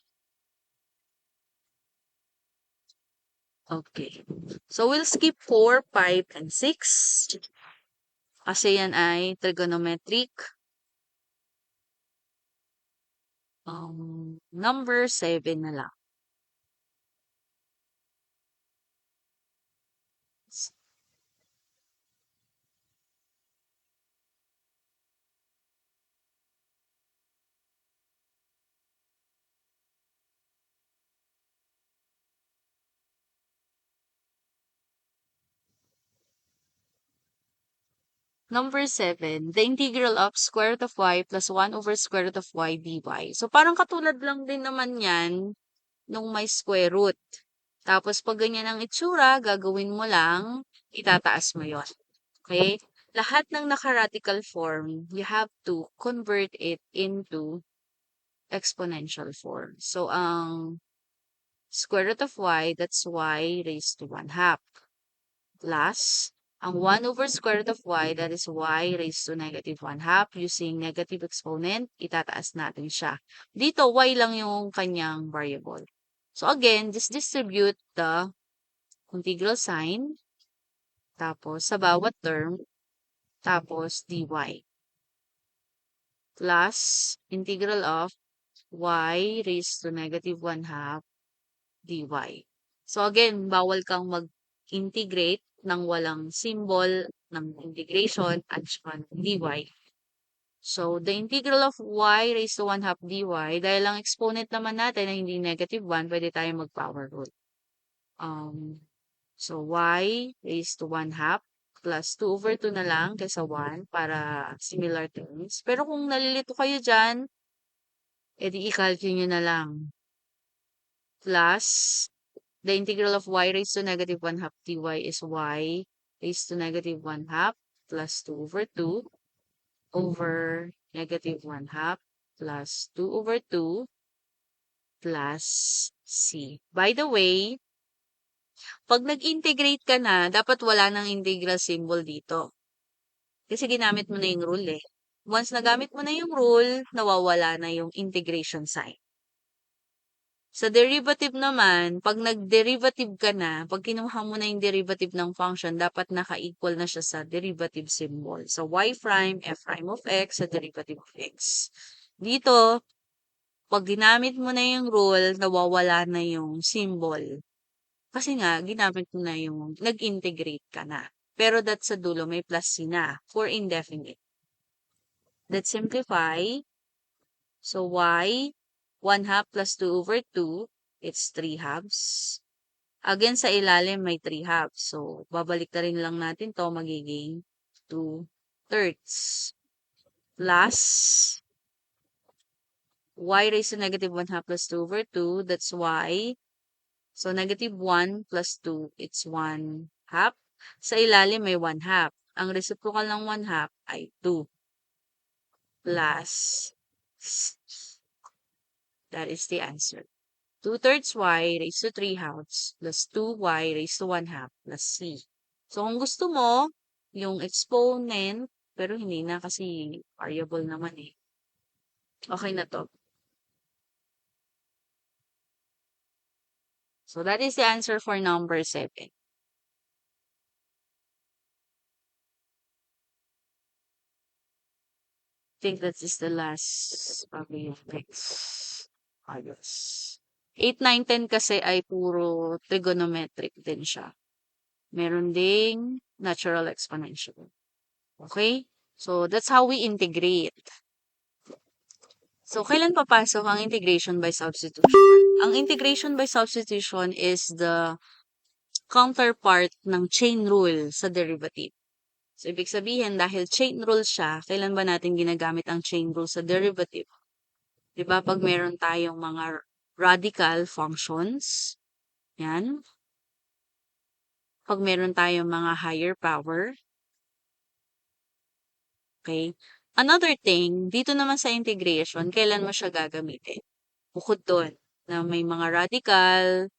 Okay. So, we'll skip 4, 5, and 6. Kasi yan ay trigonometric. Number 7 na lang. Number 7, the integral of square root of y plus 1 over square root of y dy. So, parang katulad lang din naman yan nung may square root. Tapos, pag ganyan ang itsura, gagawin mo lang, itataas mo yon. Okay? Lahat ng naka-radical form, you have to convert it into exponential form. So, ang square root of y, that's y raised to 1/2. Plus, ang 1 over square root of y, that is y raised to negative 1/2. Using negative exponent, itataas natin siya. Dito, y lang yung kanyang variable. So again, just distribute the integral sign, tapos sa bawat term, tapos dy. Plus integral of y raised to negative 1/2 dy. So again, bawal kang mag-integrate ng walang symbol ng integration at saka dy. So, the integral of y raised to 1/2 dy, dahil ang exponent naman natin ay hindi negative 1, pwede tayo mag-power rule. So, y raised to 1/2 plus 2 over 2 na lang kaysa 1 para similar terms. Pero kung nalilito kayo dyan, edi i-calculate nyo na lang. Plus, the integral of y raised to negative 1/2 dy is y raised to negative 1/2 plus 2 over 2 over negative 1/2 plus 2 over 2 plus c. By the way, pag nag-integrate ka na, dapat wala nang integral symbol dito. Kasi ginamit mo na yung rule eh. Once nagamit mo na yung rule, nawawala na yung integration sign. Sa derivative naman, pag nag-derivative ka na, pag kinuha mo na yung derivative ng function, dapat naka-equal na siya sa derivative symbol. So, y prime, f prime of x, sa derivative of x. Dito, pag ginamit mo na yung rule, nawawala na yung symbol. Kasi nga, ginamit mo na yung nag-integrate ka na. Pero that sa dulo, may plus c na for indefinite. Let's simplify. So, y 1/2 plus 2 over 2, it's 3/2. Again, sa ilalim may 3/2. So, babalik na rin lang natin to magiging 2/3. Plus, y raised to negative 1/2 plus 2 over 2, that's y. So, negative 1 plus 2, it's 1/2. Sa ilalim may 1/2. Ang reciprocal ng 1/2 ay 2. Plus, that is the answer. 2/3 y raised to 3/2 plus 2y raised to 1/2 plus c. So, kung gusto mo, yung exponent, pero hindi na kasi variable naman eh. Okay na to. So, that is the answer for number 7. I think that is the last probably of next August. 8, 9, 10 kasi ay puro trigonometric din siya. Meron ding natural exponential. Okay? So, that's how we integrate. So, kailan papasok ang integration by substitution? Ang integration by substitution is the counterpart ng chain rule sa derivative. So, ibig sabihin, dahil chain rule siya, kailan ba natin ginagamit ang chain rule sa derivative? Diba? Pag meron tayong mga radical functions, yan. Pag meron tayong mga higher power, okay? Another thing, dito naman sa integration, kailan mo siya gagamitin? Bukod doon, na may mga radical,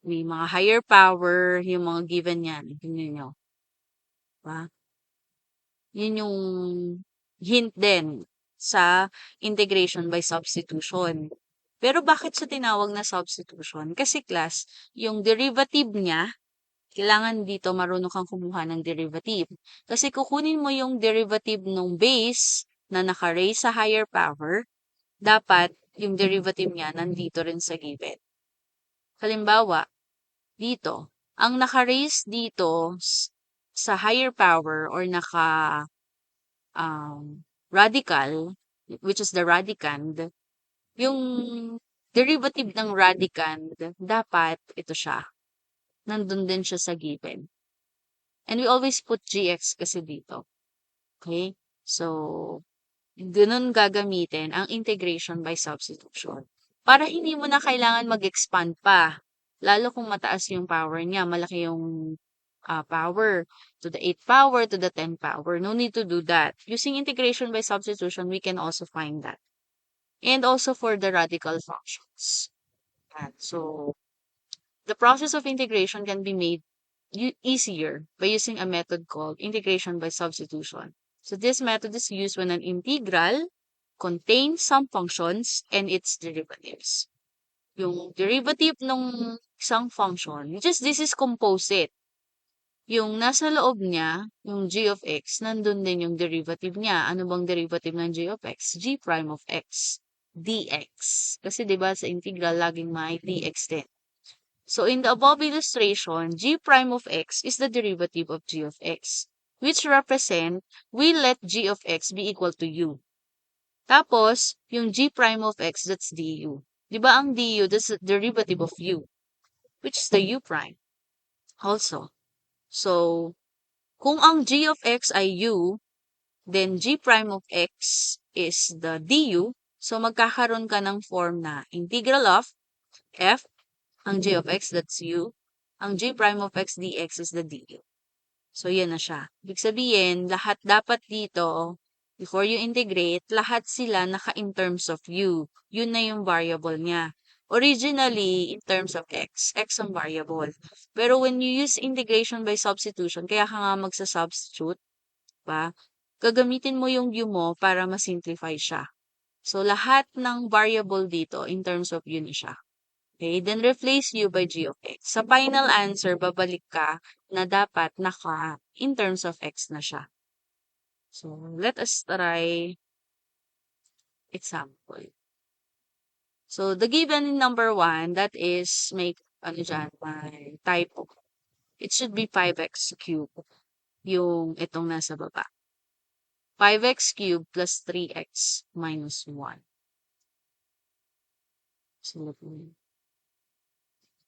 may mga higher power, yung mga given yan. Tingnan nyo. Diba? Yun yung hint din sa integration by substitution. Pero bakit siya tinawag na substitution? Kasi class, yung derivative niya, kailangan dito marunong kang kumuha ng derivative. Kasi kukunin mo yung derivative ng base na naka-raise sa higher power, dapat yung derivative niya nandito rin sa given. Halimbawa, dito, ang naka-raise dito sa higher power or radical, which is the radicand, yung derivative ng radicand, dapat ito siya. Nandun din siya sa given. And we always put gx kasi dito. Okay? So, ganun gagamitin ang integration by substitution. Para hindi mo na kailangan mag-expand pa. Lalo kung mataas yung power niya, malaki yung power to the 8th power, to the 10th power. No need to do that. Using integration by substitution, we can also find that. And also for the radical functions. So, the process of integration can be made easier by using a method called integration by substitution. So, this method is used when an integral contains some functions and its derivatives. Yung derivative ng isang function, which is this is composite. Yung nasa loob niya, yung g of x, nandun din yung derivative niya. Ano bang derivative ng g of x? G prime of x dx. Kasi 'di ba sa integral laging may dx din. So in the above illustration, g prime of x is the derivative of g of x, which represent we let g of x be equal to u. Tapos, yung g prime of x, that's du. 'Di ba ang du, that's the derivative of u, which is the u prime also. So, kung ang g of x ay u, then g prime of x is the du. So, magkakaroon ka ng form na integral of f, ang g of x, that's u. Ang g prime of x dx is the du. So, yan na siya. Ibig sabihin, lahat dapat dito, before you integrate, lahat sila naka in terms of u. Yun na yung variable niya. Originally, in terms of x ang variable. Pero when you use integration by substitution, kaya ka nga magsa-substitute, ba? Gagamitin mo yung u mo para ma-simplify siya. So, lahat ng variable dito, in terms of u na siya. Okay, then replace u by g of x. Sa final answer, babalik ka na dapat naka in terms of x na siya. So, let us try example. So, the given number 1, that is, may, ano dyan, may typo. It should be 5x cubed, yung itong nasa baba. 5x cubed plus 3x minus 1.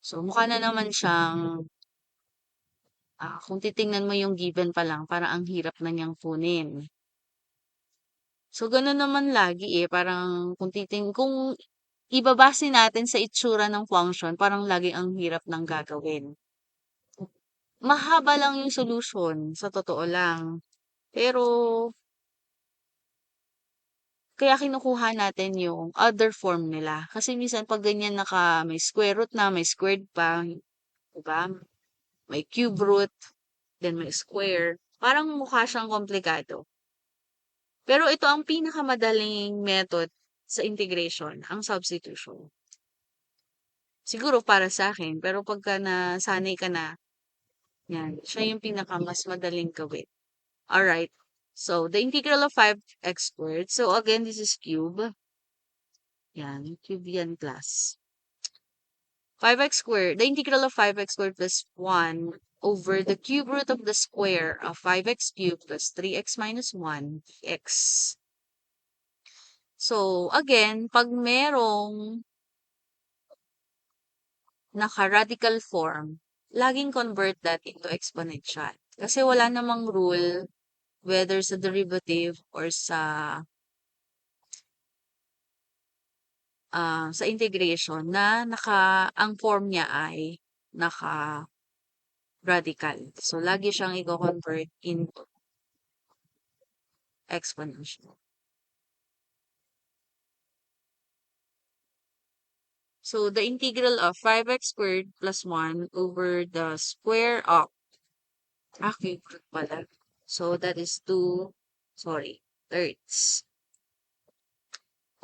So, mukha na naman siyang, kung titingnan mo yung given pa lang, parang ang hirap na niyang kunin. So, gano'n naman lagi parang kung ibabase natin sa itsura ng function, parang lagi ang hirap ng gagawin. Mahaba lang yung solution, sa totoo lang. Pero, kaya kinukuha natin yung other form nila. Kasi minsan pag ganyan may square root na, may squared pa, diba? May cube root, then may square. Parang mukha siyang komplikado. Pero ito ang pinakamadaling method sa integration, ang substitution. Siguro para sa akin, pero pagka nasanay ka na, yan, siya yung mas madaling gawin. Alright, so the integral of 5x squared, so again, this is cube. Yan, cube yan plus. 5x squared, the integral of 5x squared plus 1 over the cube root of the square of 5x cubed plus 3x minus 1 x. So, again, pag merong naka-radical form, laging convert that into exponential. Kasi wala namang rule whether sa derivative or sa integration na ang form niya ay naka-radical. So, lagi siyang i-convert into exponential. So, the integral of 5x squared plus 1 over the square of, cube root pala. So, that is 2 thirds.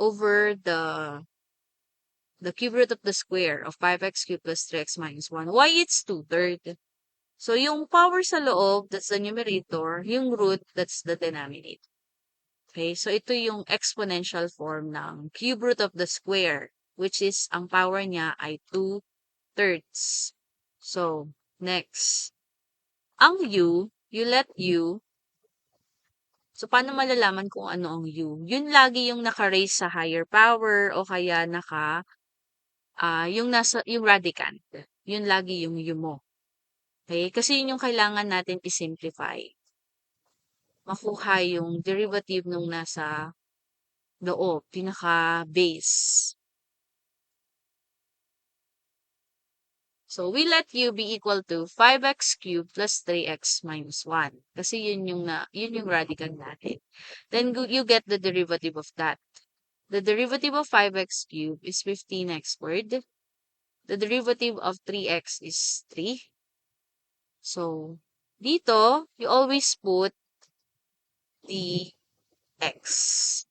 Over the cube root of the square of 5x cubed plus 3x minus 1. Why it's 2/3? So, yung power sa loob, that's the numerator. Yung root, that's the denominator. Okay, so ito yung exponential form ng cube root of the square, which is, ang power niya ay 2/3. So, next. Ang u, you let u. So, paano malalaman kung ano ang u? Yun lagi yung naka-raise sa higher power o kaya yung radicand. Yun lagi yung u mo. Okay? Kasi yun yung kailangan natin i-simplify. Makuha yung derivative nung nasa loob, pinaka-base. So, we let u be equal to 5x cubed plus 3x minus 1. Kasi yun yung radicand natin. Then, you get the derivative of that. The derivative of 5x cubed is 15x squared. The derivative of 3x is 3. So, dito, you always put the x.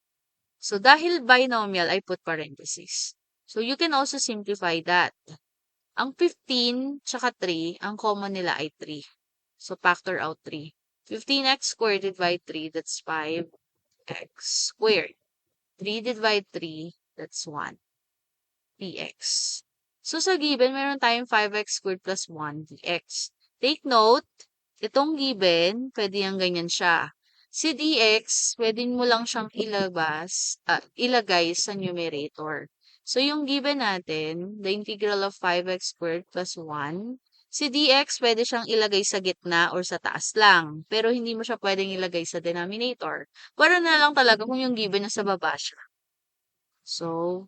So, dahil binomial, I put parentheses. So, you can also simplify that. Ang 15 tsaka 3, ang common nila ay 3. So, factor out 3. 15x squared divided by 3, that's 5x squared. 3 divided by 3, that's 1. Dx. So, sa given, meron tayong 5x squared plus 1 dx. Take note, itong given, pwede yung ganyan siya. Si dx, pwede mo lang siyang ilagay sa numerator. So, yung given natin, the integral of 5x squared plus 1, si dx, pwede siyang ilagay sa gitna or sa taas lang. Pero hindi mo siya pwedeng ilagay sa denominator. Para na lang talaga kung yung given nasa baba siya. So,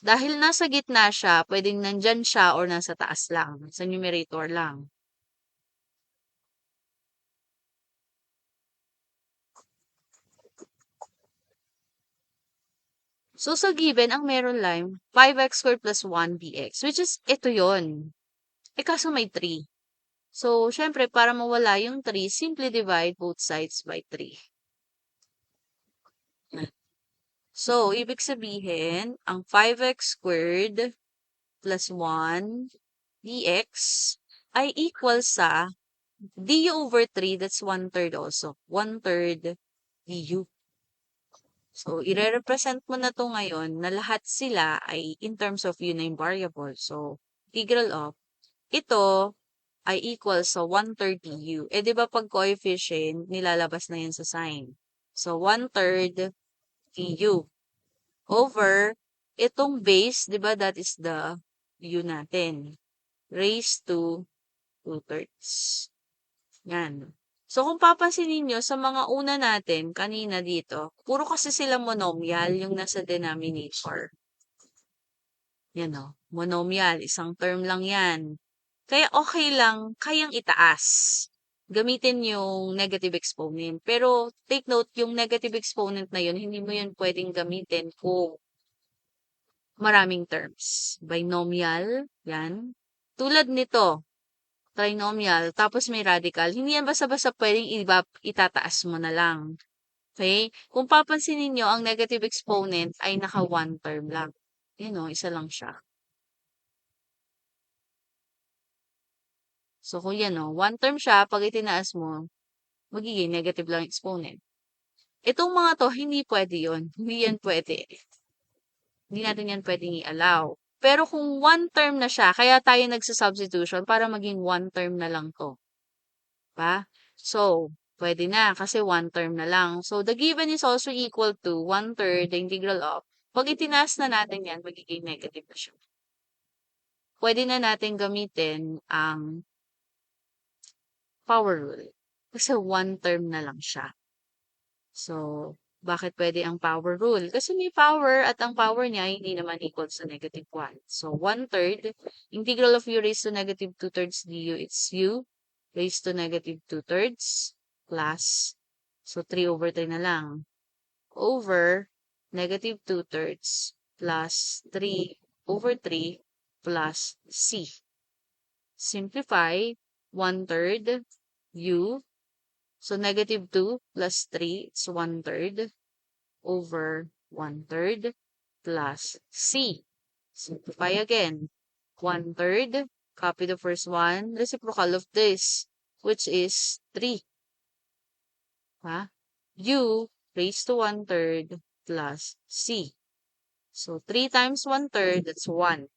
dahil nasa gitna siya, pwedeng nandyan siya or nasa taas lang, sa numerator lang. So, sa given, ang meron lang, 5x squared plus 1 dx, which is, ito yon. Kaso may 3. So, syempre, para mawala yung 3, simply divide both sides by 3. So, ibig sabihin, ang 5x squared plus 1 dx ay equal sa du over 3, that's 1/3 also. 1/3 du. So, ire-represent mo na to ngayon na lahat sila ay in terms of yun na yung variable. So, integral of, ito ay equal sa 1/3 du. Di ba pag coefficient, nilalabas na yan sa sign. So, 1/3 du over itong base, di ba, that is the u natin, raised to 2/3. Yan. So, kung papansinin nyo, sa mga una natin, kanina dito, puro kasi sila monomial yung nasa denominator. Yan o, monomial, isang term lang yan. Kaya okay lang, kayang itaas. Gamitin yung negative exponent. Pero, take note, yung negative exponent na yun, hindi mo yun pwedeng gamitin kung maraming terms. Binomial, yan. Tulad nito, trinomial, tapos may radical. Hindi yan basta-basta pwedeng itataas mo na lang. Okay? Kung papansinin nyo, ang negative exponent ay naka one term lang. Yun o, isa lang siya. So, kung yan o, one term siya, pag itinaas mo, magiging negative lang exponent. Itong mga to, hindi pwede yun. Hindi yan pwede. Hindi natin yan pwedeng i-allow. Pero kung one term na siya, kaya tayo nagsasubstitution para maging one term na lang to. Ba? So, pwede na kasi one term na lang. So, the given is also equal to 1/3 the integral of. Pag itinaas na natin yan, magiging negative na siya. Pwede na natin gamitin ang power rule. Kasi one term na lang siya. So, bakit pwede ang power rule? Kasi may power at ang power niya hindi naman equal sa negative 1. So, 1/3, integral of u raised to negative 2/3 du, it's u raised to negative 2/3 plus, so 3 over 3 na lang, over negative 2/3 plus 3 over 3 plus c. Simplify, 1/3 u, so negative 2 plus 3, it's 1/3 over 1/3 plus c. Simplify again. 1/3, copy the first one, reciprocal of this, which is 3. Ha? u raised to 1/3 plus c. So, 3 times 1/3, that's 1.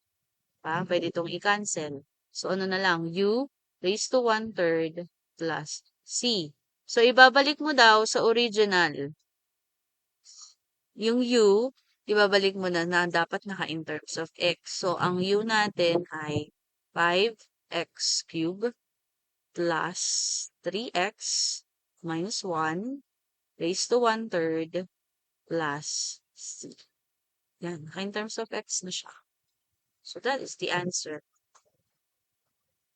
Ha? Pwede itong i-cancel. So, ano na lang? U raised to 1/3 plus c. So, ibabalik mo daw sa original. Yung u, ibabalik mo na dapat naka in terms of x. So, ang u natin ay 5x cubed plus 3x minus 1 raised to 1/3 plus c. Yan, naka in terms of x na siya. So, that is the answer.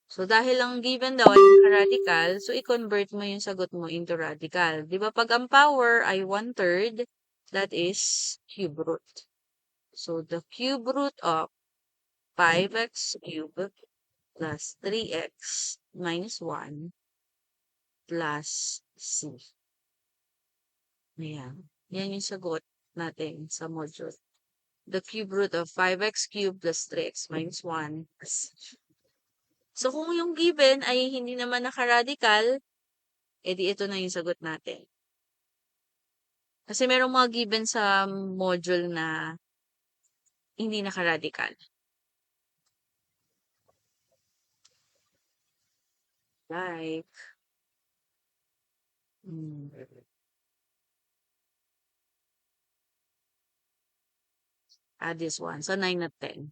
So, dahil ang given daw ay radical, so i-convert mo yung sagot mo into radical. Di ba pag ang power ay 1/3, that is cube root. So, the cube root of 5x cubed plus 3x minus 1 plus c. Ayan. Yan yung sagot natin sa module. the cube root of 5x cubed plus 3x minus 1. So, kung yung given ay hindi naman nakaradikal, edi ito na yung sagot natin. Kasi merong mga given sa module na hindi nakaradikal. Like, this one. So, 9 at 10.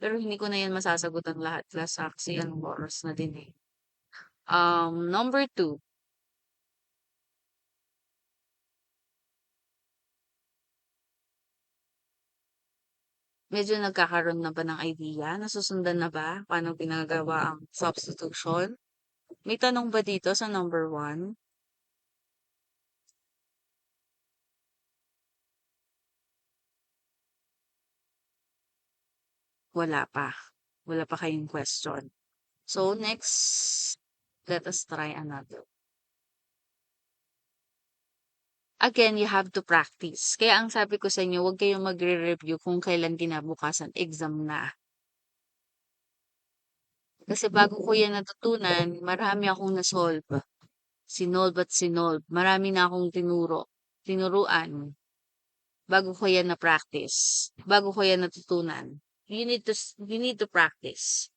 Pero hindi ko na yan masasagutan lahat class kasi anong oras na din eh. Number 2. Medyo nagkakaroon na ba ng idea? Nasusundan na ba? Paano ginagawa ang substitution? May tanong ba dito sa number 1? Wala pa. Wala pa kayong question. So, next, let us try another. Again, you have to practice. Kaya ang sabi ko sa inyo, huwag kayong magre-review kung kailan kinabukasan exam na. Kasi bago ko yan natutunan, marami akong nasolve. Sinolve at sinolve. Marami na akong tinuruan. Bago ko yan na-practice. Bago ko yan natutunan. You need to practice.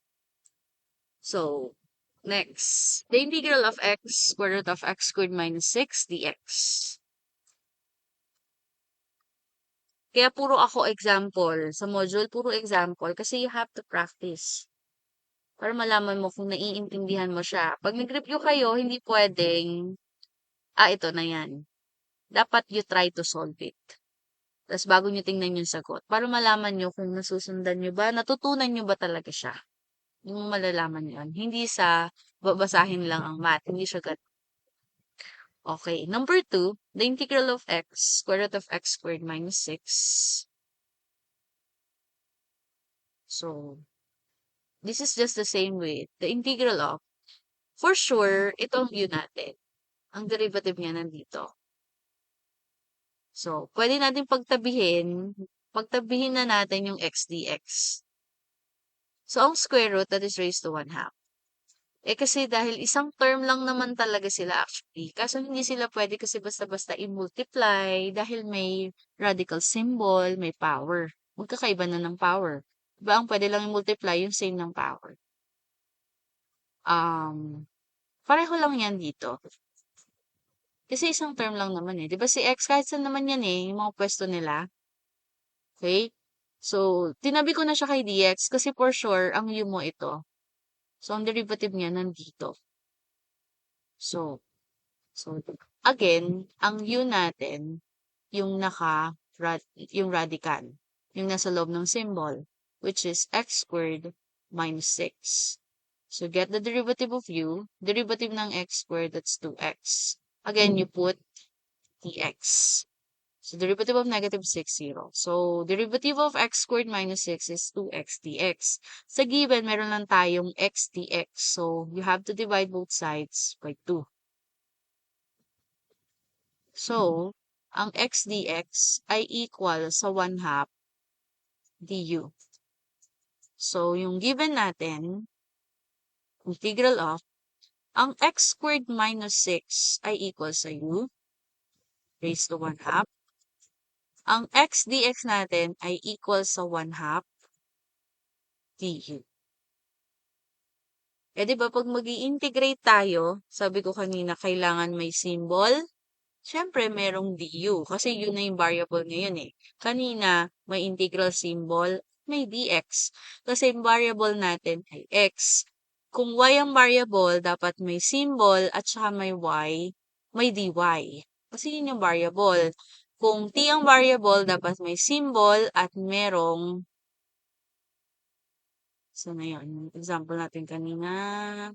So, next. The integral of x square root of x squared minus 6 dx. Kaya puro ako example. Sa module, puro example. Kasi you have to practice. Para malaman mo kung naiintindihan mo siya. Pag nag-review kayo, hindi pwedeng, ito na yan. Dapat you try to solve it. Tapos bago nyo tingnan yung sagot. Para malaman nyo kung nasusundan nyo ba, natutunan nyo ba talaga siya. Yung malalaman yun. Hindi sa babasahin lang ang math. Hindi siya Okay. Number 2, the integral of x, square root of x squared minus 6. So, this is just the same way. The integral of, for sure, itong u natin. Ang derivative niya nandito. So, pwede natin pagtabihin na natin yung x dx. So, ang square root, that is raised to 1/2. Kasi dahil isang term lang naman talaga sila actually. Kaso hindi sila pwede kasi basta-basta i-multiply dahil may radical symbol, may power. Magkakaiba na ng power. Diba ang pwede lang i-multiply yung same ng power? Pareho lang yan dito. Kasi isang term lang naman eh. Diba si x kahit saan naman yan eh, yung mga pwesto nila. Okay? So, tinabi ko na siya kay dx kasi for sure, ang u mo ito. So, ang derivative niya nandito. So, again, ang u natin, yung yung radical, yung nasa loob ng symbol, which is x squared minus 6. So, get the derivative of u. Derivative ng x squared, that's 2x. Again, you put dx. So, derivative of negative 6, 0. So, derivative of x squared minus 6 is 2x dx. Sa given, meron lang tayong x dx. So, you have to divide both sides by 2. So, ang x dx ay equal sa 1/2 du. So, yung given natin, integral of, ang x squared minus 6 ay equal sa u raised to 1/2. Ang x dx natin ay equal sa 1/2 du. Di ba pag mag-i-integrate tayo, sabi ko kanina, kailangan may symbol. Siyempre, merong du kasi yun na yung variable ngayon eh. Kanina, may integral symbol, may dx. Kasi yung variable natin ay x. Kung y ang variable, dapat may symbol at saka may y, may dy. Kasi yun yung variable. Kung t ang variable, dapat may symbol at merong na yun. Example natin kanina,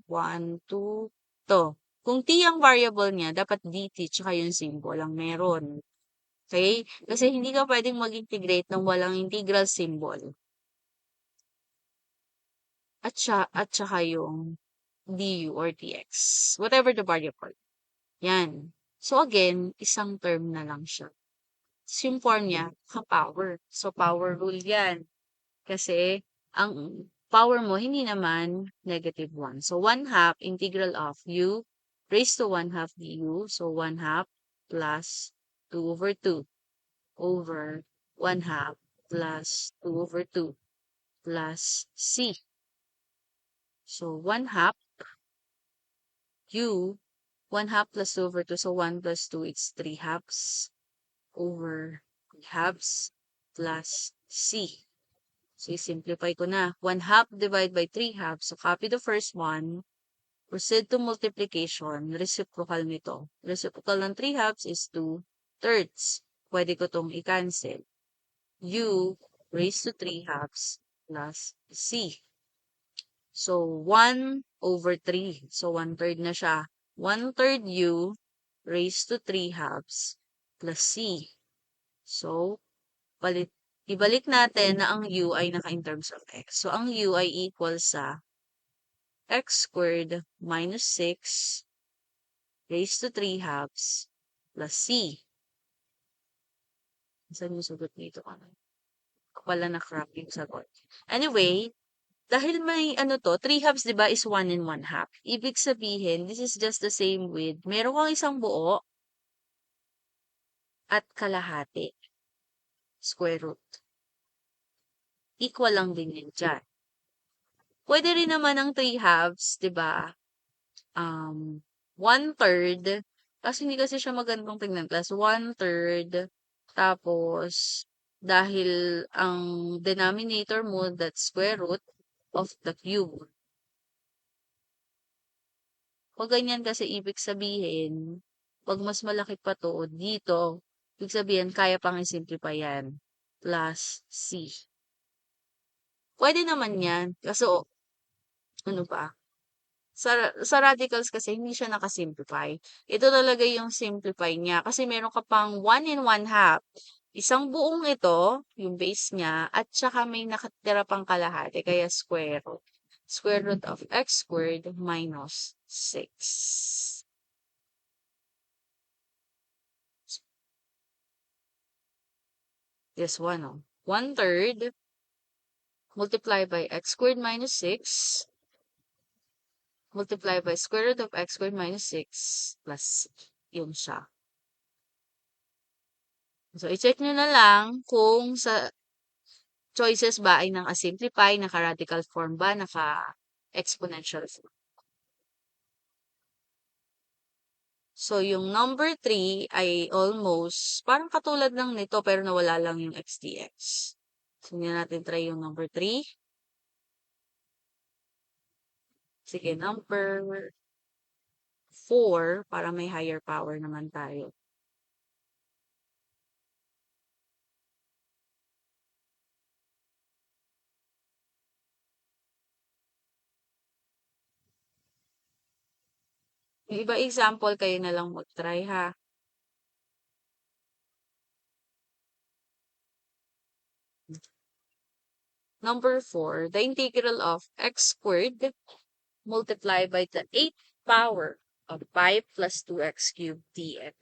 1, 2, to. Kung t ang variable niya, dapat dt tsaka yung symbol ang meron. Okay? Kasi hindi ka pwedeng mag-integrate ng walang integral symbol. At saka yung du or dx. Whatever the variable. Yan. So again, isang term na lang siya. yung form niya, ka-power. So, power rule yan. Kasi, ang power mo, hindi naman negative 1. So, 1 half integral of u raised to 1 half du. So, 1 half plus 2 over 2 over 1 half plus 2 over 2 plus c. So, 1 half u, 1 half plus 2 over 2. So, 1 plus 2, it's 3 halves over 3 halves plus c. So, i-simplify ko na. 1 half divided by 3 halves. So, copy the first one. Proceed to multiplication. Reciprocal nito. Reciprocal ng 3 halves is 2 thirds. Pwede ko tong i-cancel. U raised to 3 halves plus C. So, 1 over 3. So, 1 third na siya. 1 third U raised to 3 halves plus C. So, ibalik natin na ang U ay naka in terms of X. So, ang U ay equal sa X squared minus 6 raised to 3 halves plus C. Saan yung sagot nito? Wala na crap yung sagot. Anyway, dahil may 3 halves, di ba, is 1 and 1 half. Ibig sabihin, this is just the same with, meron kang isang buo at kalahati. Square root. Equal lang din yun dyan. Pwede rin naman ang 3 halves, di ba? 1 third. Kasi hindi kasi siya magandang tingnan. Plus 1 third. Tapos, dahil ang denominator mo, that's square root of the cube. Pag ganyan kasi ibig sabihin, pag mas malaki pa to, dito, ibig sabihin, kaya pang i-simplify yan. Plus C. Pwede naman yan. Kaso, ano pa? Sa radicals kasi, hindi siya nakasimplify. Ito talaga yung simplify niya. Kasi meron ka pang 1 and 1 half. Isang buong ito, yung base niya, at saka may nakatira pang kalahati, kaya square root. Square root of x squared minus 6. This one, 1 third multiplied by x squared minus 6 multiplied by square root of x squared minus 6 plus yun siya. So, i-check nyo na lang kung sa choices ba ay naka-simplify, naka-radical form ba, naka-exponential form. So, yung number 3 ay almost, parang katulad lang nito, pero nawala lang yung x dx. So, hindi natin try yung number 3. Sige, number 4, para may higher power naman tayo. Yung iba example, kayo na lang mag-try ha. Number 4, the integral of x squared multiplied by the 8th power of 5 plus 2x cubed dx.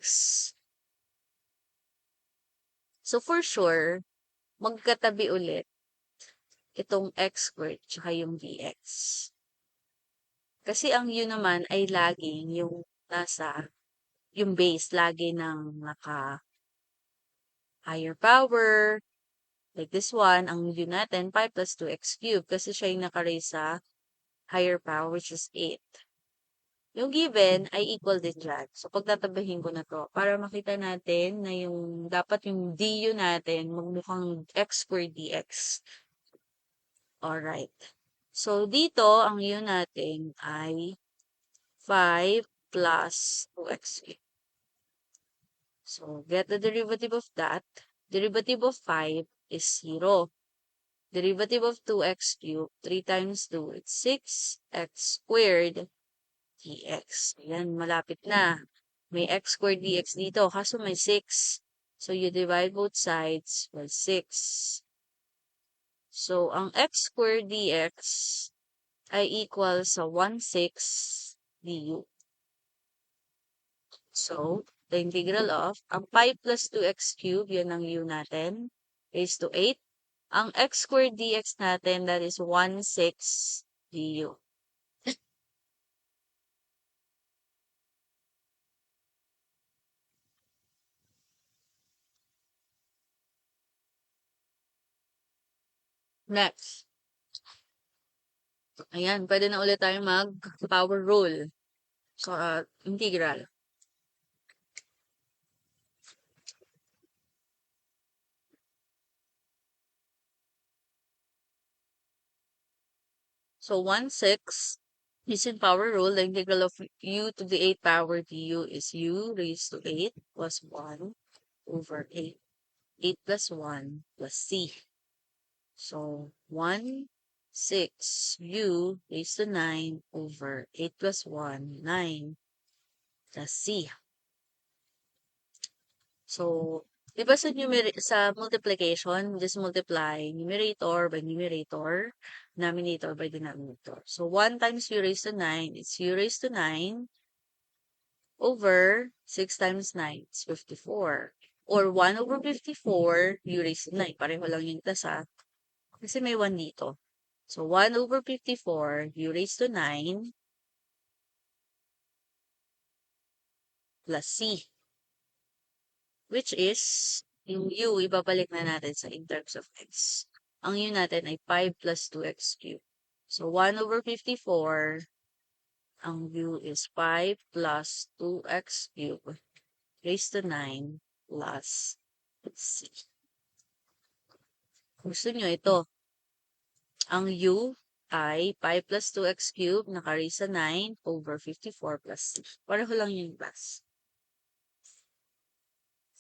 So, for sure, magkatabi ulit itong x squared tsaka yung dx. Kasi ang u naman ay laging yung nasa, yung base, lagi ng naka higher power. Like this one, ang u natin, 5 plus 2x cubed. Kasi siya yung naka-raise sa higher power, which is 8. Yung given ay equal din dyan. So, pagtatabahin ko na to, para makita natin na yung, dapat yung du natin, magmukhang x squared dx. Alright. So, dito, ang u natin ay 5 plus 2x cubed. So, get the derivative of that. Derivative of 5 is 0. Derivative of 2x cubed, 3 times 2, it's 6x squared dx. Ayan, malapit na. May x squared dx dito, kaso may 6. So, you divide both sides by 6. So, ang x squared dx ay equal sa 1/6 du. So, the integral of, ang 5 plus 2x cubed, yun ang u natin, raised to 8. Ang x squared dx natin, that is 1/6 du. Next. Ayan, pwede na ulit tayo mag-power rule. So, integral. So, 1/6 using power rule, the integral of u to the 8 power du is u raised to 8 plus 1 over 8. 8 plus 1 plus c. So, 1/6 u raised to 9 over 8 plus 1, 9 plus c. So, di ba sa multiplication, just multiply numerator by numerator, denominator by denominator. So, 1 times u raised to 9, it's u raised to 9 over 6 times 9, it's 54. Or 1 over 54, u raised to 9. Pareho lang yung tasa. Kasi may 1 dito. So, 1 over 54, u raised to 9 plus c. Which is, yung u, ibabalik na natin sa in terms of x. Ang u natin ay 5 plus 2x cubed. So, 1 over 54, ang u is 5 plus 2x cubed raised to 9 plus c. Gusto nyo ito. Ang u ay 5 plus 2x cubed naka-raise sa 9 over 54 plus c. Pareho lang yung plus.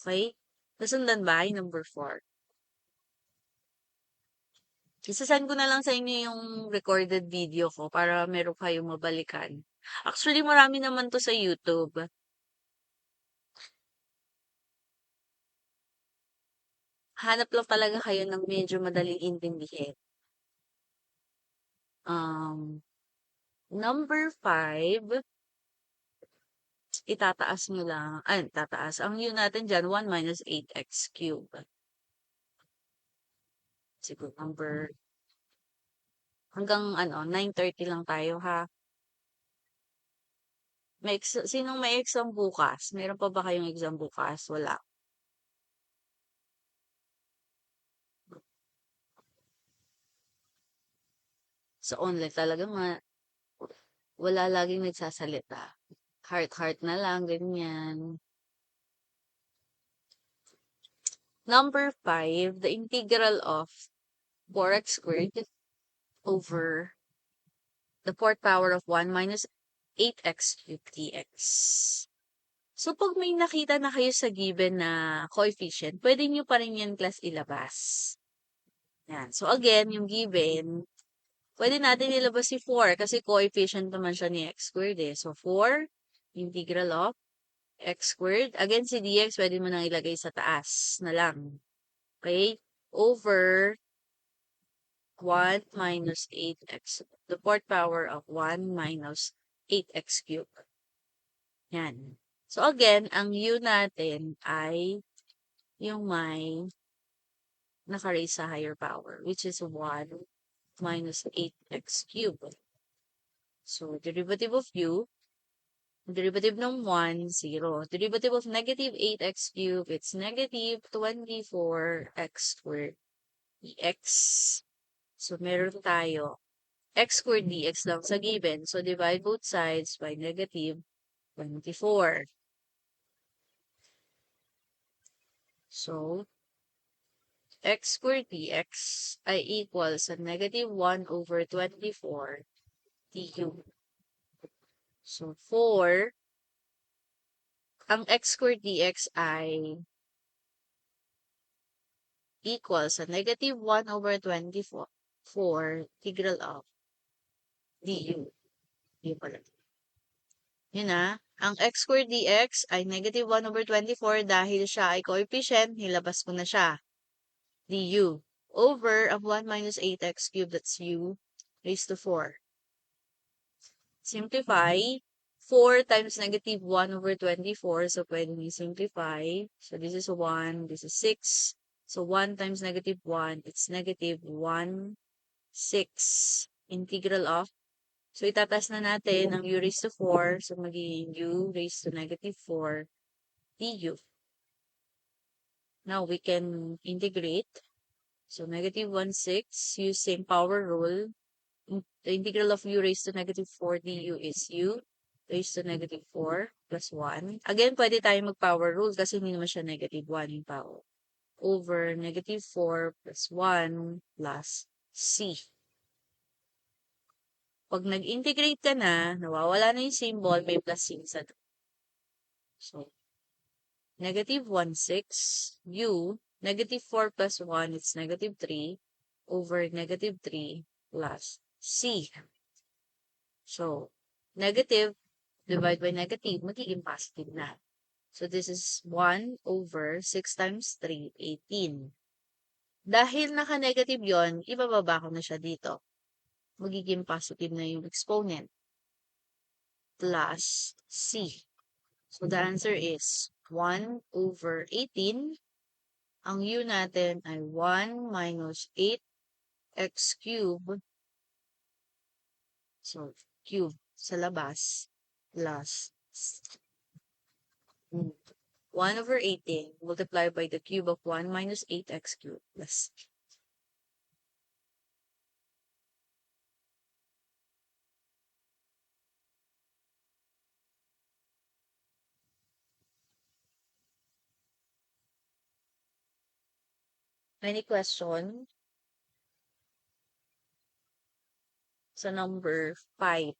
Okay? Nasundan ba? Number 4. Isasend ko na lang sa inyo yung recorded video ko para meron kayong mabalikan. Actually, marami naman to sa YouTube. Hanap lang talaga kayo ng medyo madaling intindihin. Number 5, itataas nyo lang. Tataas. Ang u natin dyan, 1 minus 8x cubed. Siguro hanggang 9:30 lang tayo ha. Sinong may exam bukas? Meron pa ba kayong exam bukas? Wala. Sa online talaga wala laging nagsasalita. Heart na lang, ganyan. Number 5, the integral of 4x squared over the 4th power of 1 minus 8x cubed dx. So, pag may nakita na kayo sa given na coefficient, pwede nyo pa rin yan class ilabas. Yan. So, again, yung given, pwede natin ilabas si 4 kasi coefficient naman siya ni x squared eh. So, 4 integral of x squared. Again, si dx, pwede mo nang ilagay sa taas na lang. Okay? Over 1 minus 8x. The 4th power of 1 minus 8x cubed. Yan. So, again, ang u natin ay yung may naka-raise sa higher power, which is 1 minus 8x cubed. So, derivative of u, derivative ng 1, 0. Derivative of negative 8x cubed, it's negative 24x squared dx. So, meron tayo x squared dx lang sa given. So, divide both sides by negative 24. So, x squared dx ay equal sa negative 1 over 24 du. So, 4, ang x squared dx ay equal sa negative 1 over 24 integral of du. Yun pala. Yun na. Ang x squared dx ay negative 1 over 24 dahil siya ay coefficient, nilabas ko na siya. Du. Over ang 1 minus 8x cubed, that's u raised to 4. Simplify. 4 times negative 1 over 24. So, pwede nyo simplify. So, this is 1. This is 6. So, 1 times negative 1, it's negative 1, 6. Integral of. So, itatas na natin ang u raised to 4. So, magiging u raised to negative 4 du. Now, we can integrate. So, negative 1, 6. Using power rule. The integral of u raised to negative 4 du is u raised to negative 4 plus 1. Again, pwede tayo mag-power rule kasi hindi naman siya negative 1 yung power. Over negative 4 plus 1 plus c. Pag nag-integrate ka na, nawawala na yung symbol, may plus c sa dulo. So, negative 1, 6, u, negative 4 plus 1, it's negative 3, over negative 3 plus c. So, negative divide by negative, magiging positive na. So, this is 1 over 6 times 3, 18. Dahil naka-negative yon, ibababa ko na siya dito. Magiging positive na yung exponent. Plus c. So, the answer is 1 over 18. Ang u natin ay 1 minus 8x cubed. So, cube sa labas plus 1 over 18 multiplied by the cube of 1 minus 8x cubed plus. Any question? Sa number 5.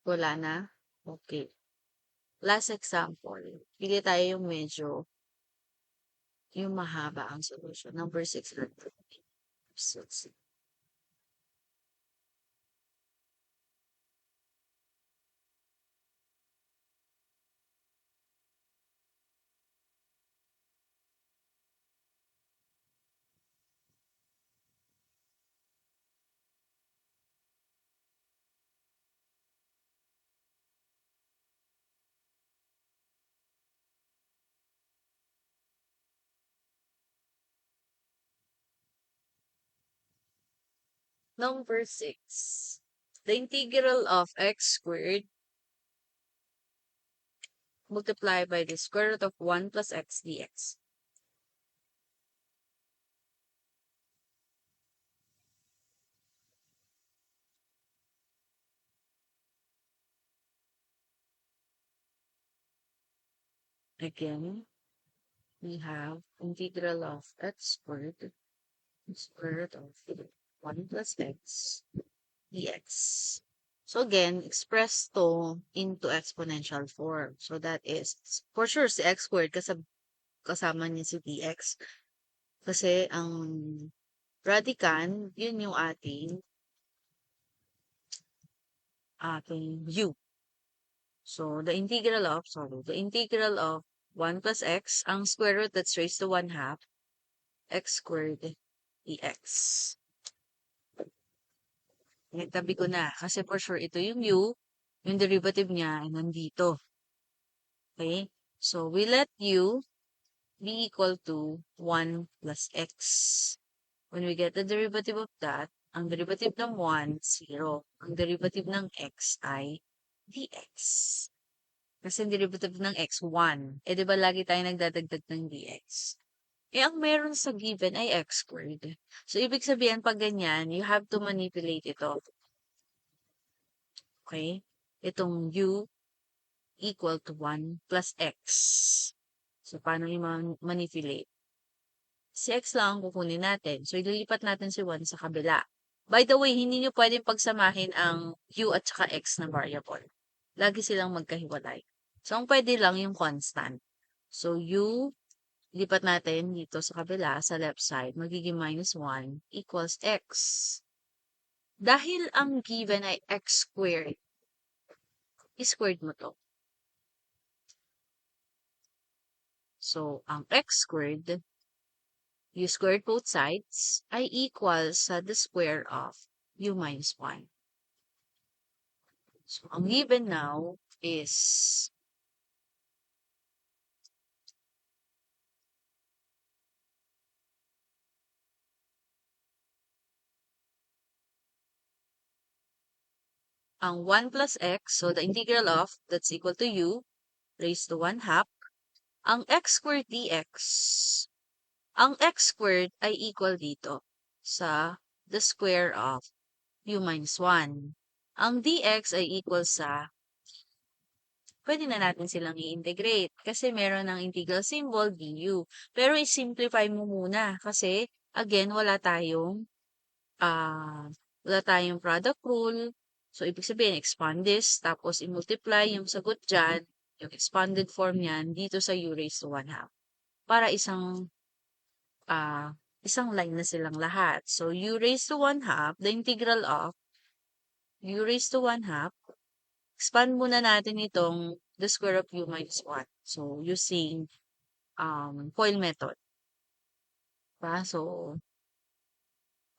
Wala na? Okay. Last example. Pili tayo yung medyo yung mahaba ang solution. Number 6. 6. Number 6. The integral of x squared multiplied by the square root of 1 plus x dx. Again, we have integral of x squared square root of 1 plus x dx. So again, express to into exponential form. So that is, for sure, si x squared kasama niya si dx. Kasi ang radicand, yun yung ating u. So, the integral of 1 plus x, ang square root that's raised to 1/2, x squared dx. Tabi ko na, kasi for sure, ito yung u, yung derivative niya ay nandito. Okay? So, we let u be equal to 1 plus x. When we get the derivative of that, ang derivative ng 1, 0. Ang derivative ng x ay dx. Kasi ang derivative ng x, 1. Eh, di ba lagi tayo nagdadagdag ng dx? Eh, ang meron sa given ay x squared. So, ibig sabihin, pag ganyan, you have to manipulate ito. Okay? Itong u equal to 1 plus x. So, paano yung manipulate? Si x lang ang kukunin natin. So, ililipat natin si 1 sa kabila. By the way, hindi nyo pwedeng pagsamahin ang u at saka x na variable. Lagi silang magkahiwalay. So, ang pwede lang yung constant. So, u, lipat natin dito sa kabila, sa left side, magiging minus 1 equals x. Dahil ang given ay x squared, i-squared mo to. So, ang x squared, u squared both sides, ay equal sa the square of u minus 1. So, ang given now is ang 1 plus x, so the integral of, that's equal to u raised to 1 half. Ang x squared dx, ang x squared ay equal dito sa the square of u minus 1. Ang dx ay equal sa, pwede na natin silang i-integrate kasi meron ng integral symbol du. Pero i-simplify mo muna kasi, again, wala tayong product rule. So, ibig sabihin, expand this, tapos i-multiply yung sagot dyan, yung expanded form niyan, dito sa u raised to 1 half. Para isang line na silang lahat. So, u raised to 1 half, the integral of u raised to 1 half, expand muna natin itong the square of u minus 1. So, using FOIL method. So,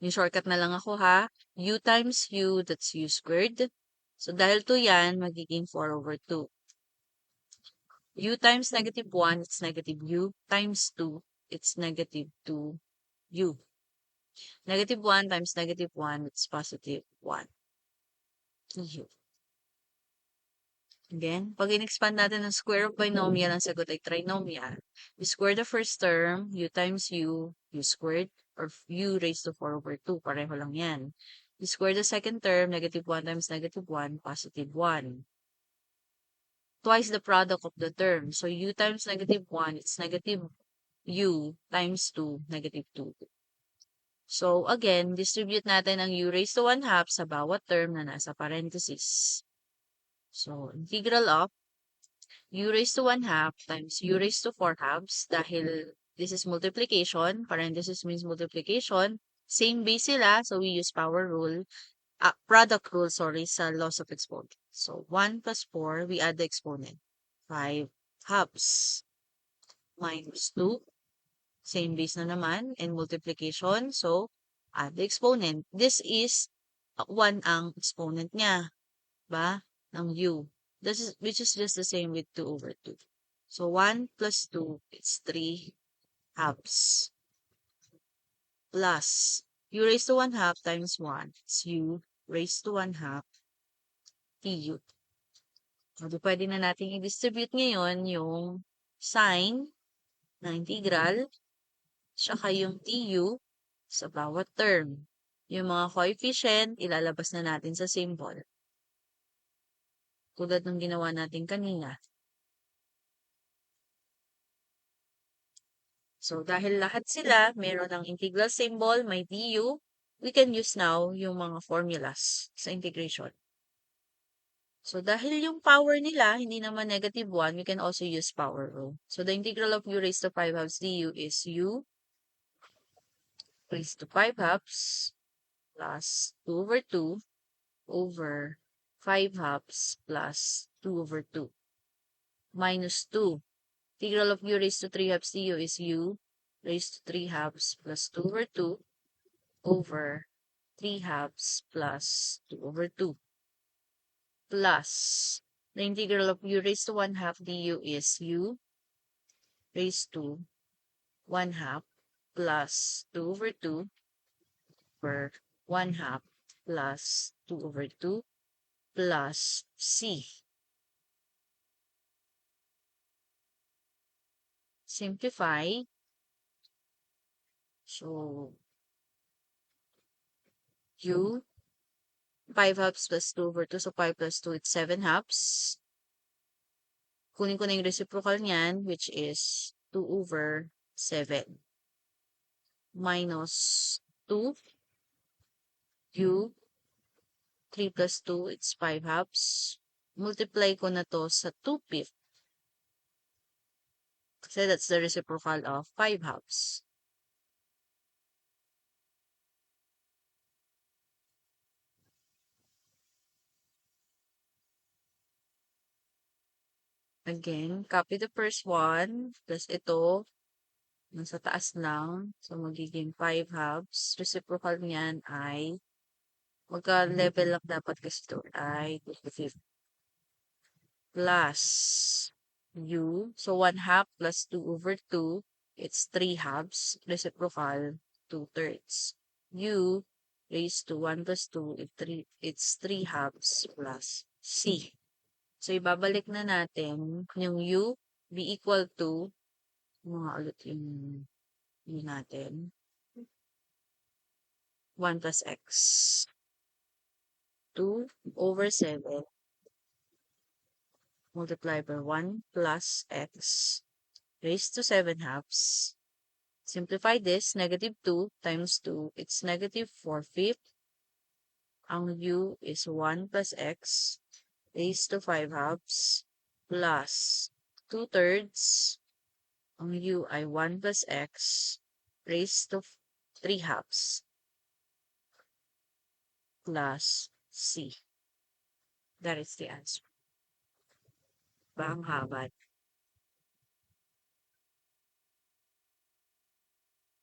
yung shortcut na lang ako ha. U times u, that's u squared. So, dahil 2 yan, magiging 4 over 2. U times negative 1, it's negative u. Times 2, it's negative 2u. Negative 1 times negative 1, it's positive 1. U. Again, pag in-expand natin ng square of binomial, ang sagot ay trinomial. We square the first term, u times u squared, or u raised to 4 over 2. Pareho lang yan. We square the second term, negative 1 times negative 1, positive 1. Twice the product of the term. So, u times negative 1, it's negative u times 2, negative 2. So, again, distribute natin ang u raised to 1 half sa bawat term na nasa parenthesis. So, integral of u raised to 1 half times u raised to 4 halves, dahil this is multiplication, parenthesis means multiplication, same base sila, so we use product rule, sa laws of exponent. So, 1 plus 4, we add the exponent, 5 halves, minus 2, same base na naman, and multiplication, so, add the exponent. This is 1 ang exponent niya, ba? Ng u. Which is just the same with 2 over 2. So, 1 plus 2, it's 3 halves. Plus, u raised to 1 half times 1, it's u raised to 1 half du. So, pwede na natin i-distribute ngayon yung sign ng integral, tsaka yung du sa bawat term. Yung mga coefficient, ilalabas na natin sa symbol. Tulad ng ginawa natin kanina. So, dahil lahat sila, meron ng integral symbol, may du, we can use now yung mga formulas sa integration. So, dahil yung power nila, hindi naman negative 1, we can also use power rule. So, the integral of u raised to 5 halves du is u raised to 5 halves plus 2 over 2 over 5 halves plus 2 over 2 minus 2. Integral of u raised to 3 halves du is u raised to 3 halves plus 2 over 2 over 3 halves plus 2 over 2 plus the integral of u raised to 1 half du is u raised to 1 half plus 2 over 2 over 1 half plus 2 over 2 plus c. Simplify. So, u 5 halves plus 2 over 2. So, 5 plus 2, it's 7 halves. Kunin ko na yung reciprocal niyan, which is 2 over 7. Minus 2. U. 3 plus 2, it's 5 halves. Multiply ko na to sa 2/5. Kasi that's the reciprocal of 5 halves. Again, copy the first one. Plus ito, nasa taas lang. So, magiging 5 halves. Reciprocal niyan ay magka-level lang dapat kasi ito ay 2/5 plus u. So, 1 half plus 2/2. It's 3 halves. Reciprocal, 2/3. u raised to 1 plus 2, it's 3 halves plus c. So, ibabalik na natin yung u be equal to, mga ulit yung u natin, 1 plus x. 2/7 multiplied by 1 plus x raised to 7 halves. Simplify this, negative 2 times 2, it's negative 4/5. Ang u is 1 plus x raised to 5 halves plus 2/3. Ang u ay 1 plus x raised to 3 halves plus c. That is the answer. Ang haba.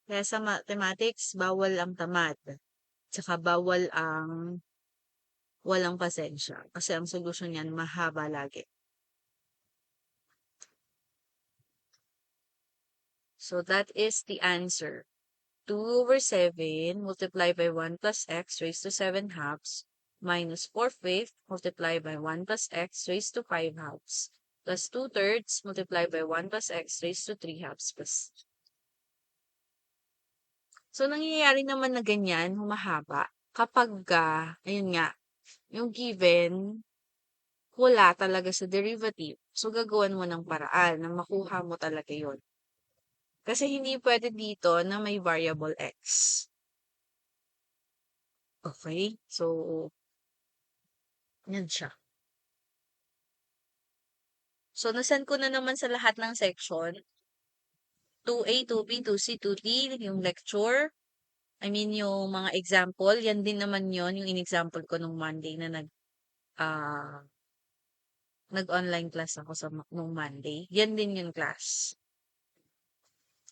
Kaya sa mathematics, bawal ang tamad. Tsaka bawal ang walang pasensya. Kasi ang solusyon niyan mahaba lagi. So that is the answer. 2/7 multiplied by 1 plus x raised to 7 halves minus 4/5 multiplied by 1 plus x raised to 5 halves plus 2/3 multiplied by 1 plus x raised to 3 halves plus. So, nangyayari naman na ganyan, humahaba, kapag, ayun nga, yung given, wala talaga sa derivative. So, gagawan mo ng paraan na makuha mo talaga yon. Kasi hindi pwede dito na may variable x. Okay? So, yan siya. So, nasend ko na naman sa lahat ng section. 2A, 2B, 2C, 2D, yung lecture. I mean, yung mga example. Yan din naman yon yung in-example ko nung Monday na nag-online class ako nung Monday. Yan din yung class.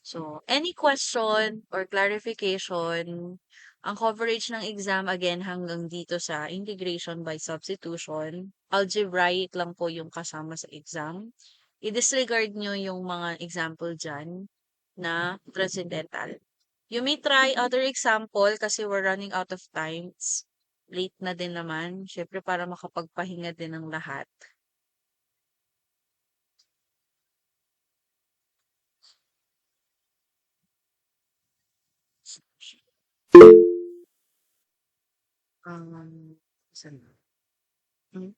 So, any question or clarification, ang coverage ng exam, again, hanggang dito sa integration by substitution. Algebraic lang po yung kasama sa exam. I-disregard nyo yung mga example dyan na transcendental. You may try other example kasi we're running out of time. It's late na din naman. Syempre, para makapagpahinga din ng lahat. Saan na? Hmm?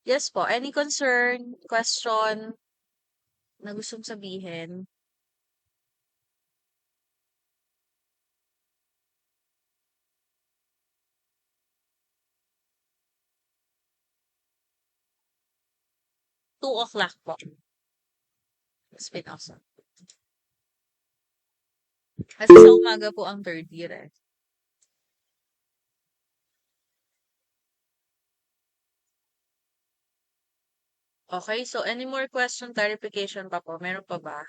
Yes po. Any concern, question na gustong sabihin? Two o'clock po. Spin off. Kasi sa umaga po ang third year eh. Okay, so any more question, clarification pa po? Meron pa ba?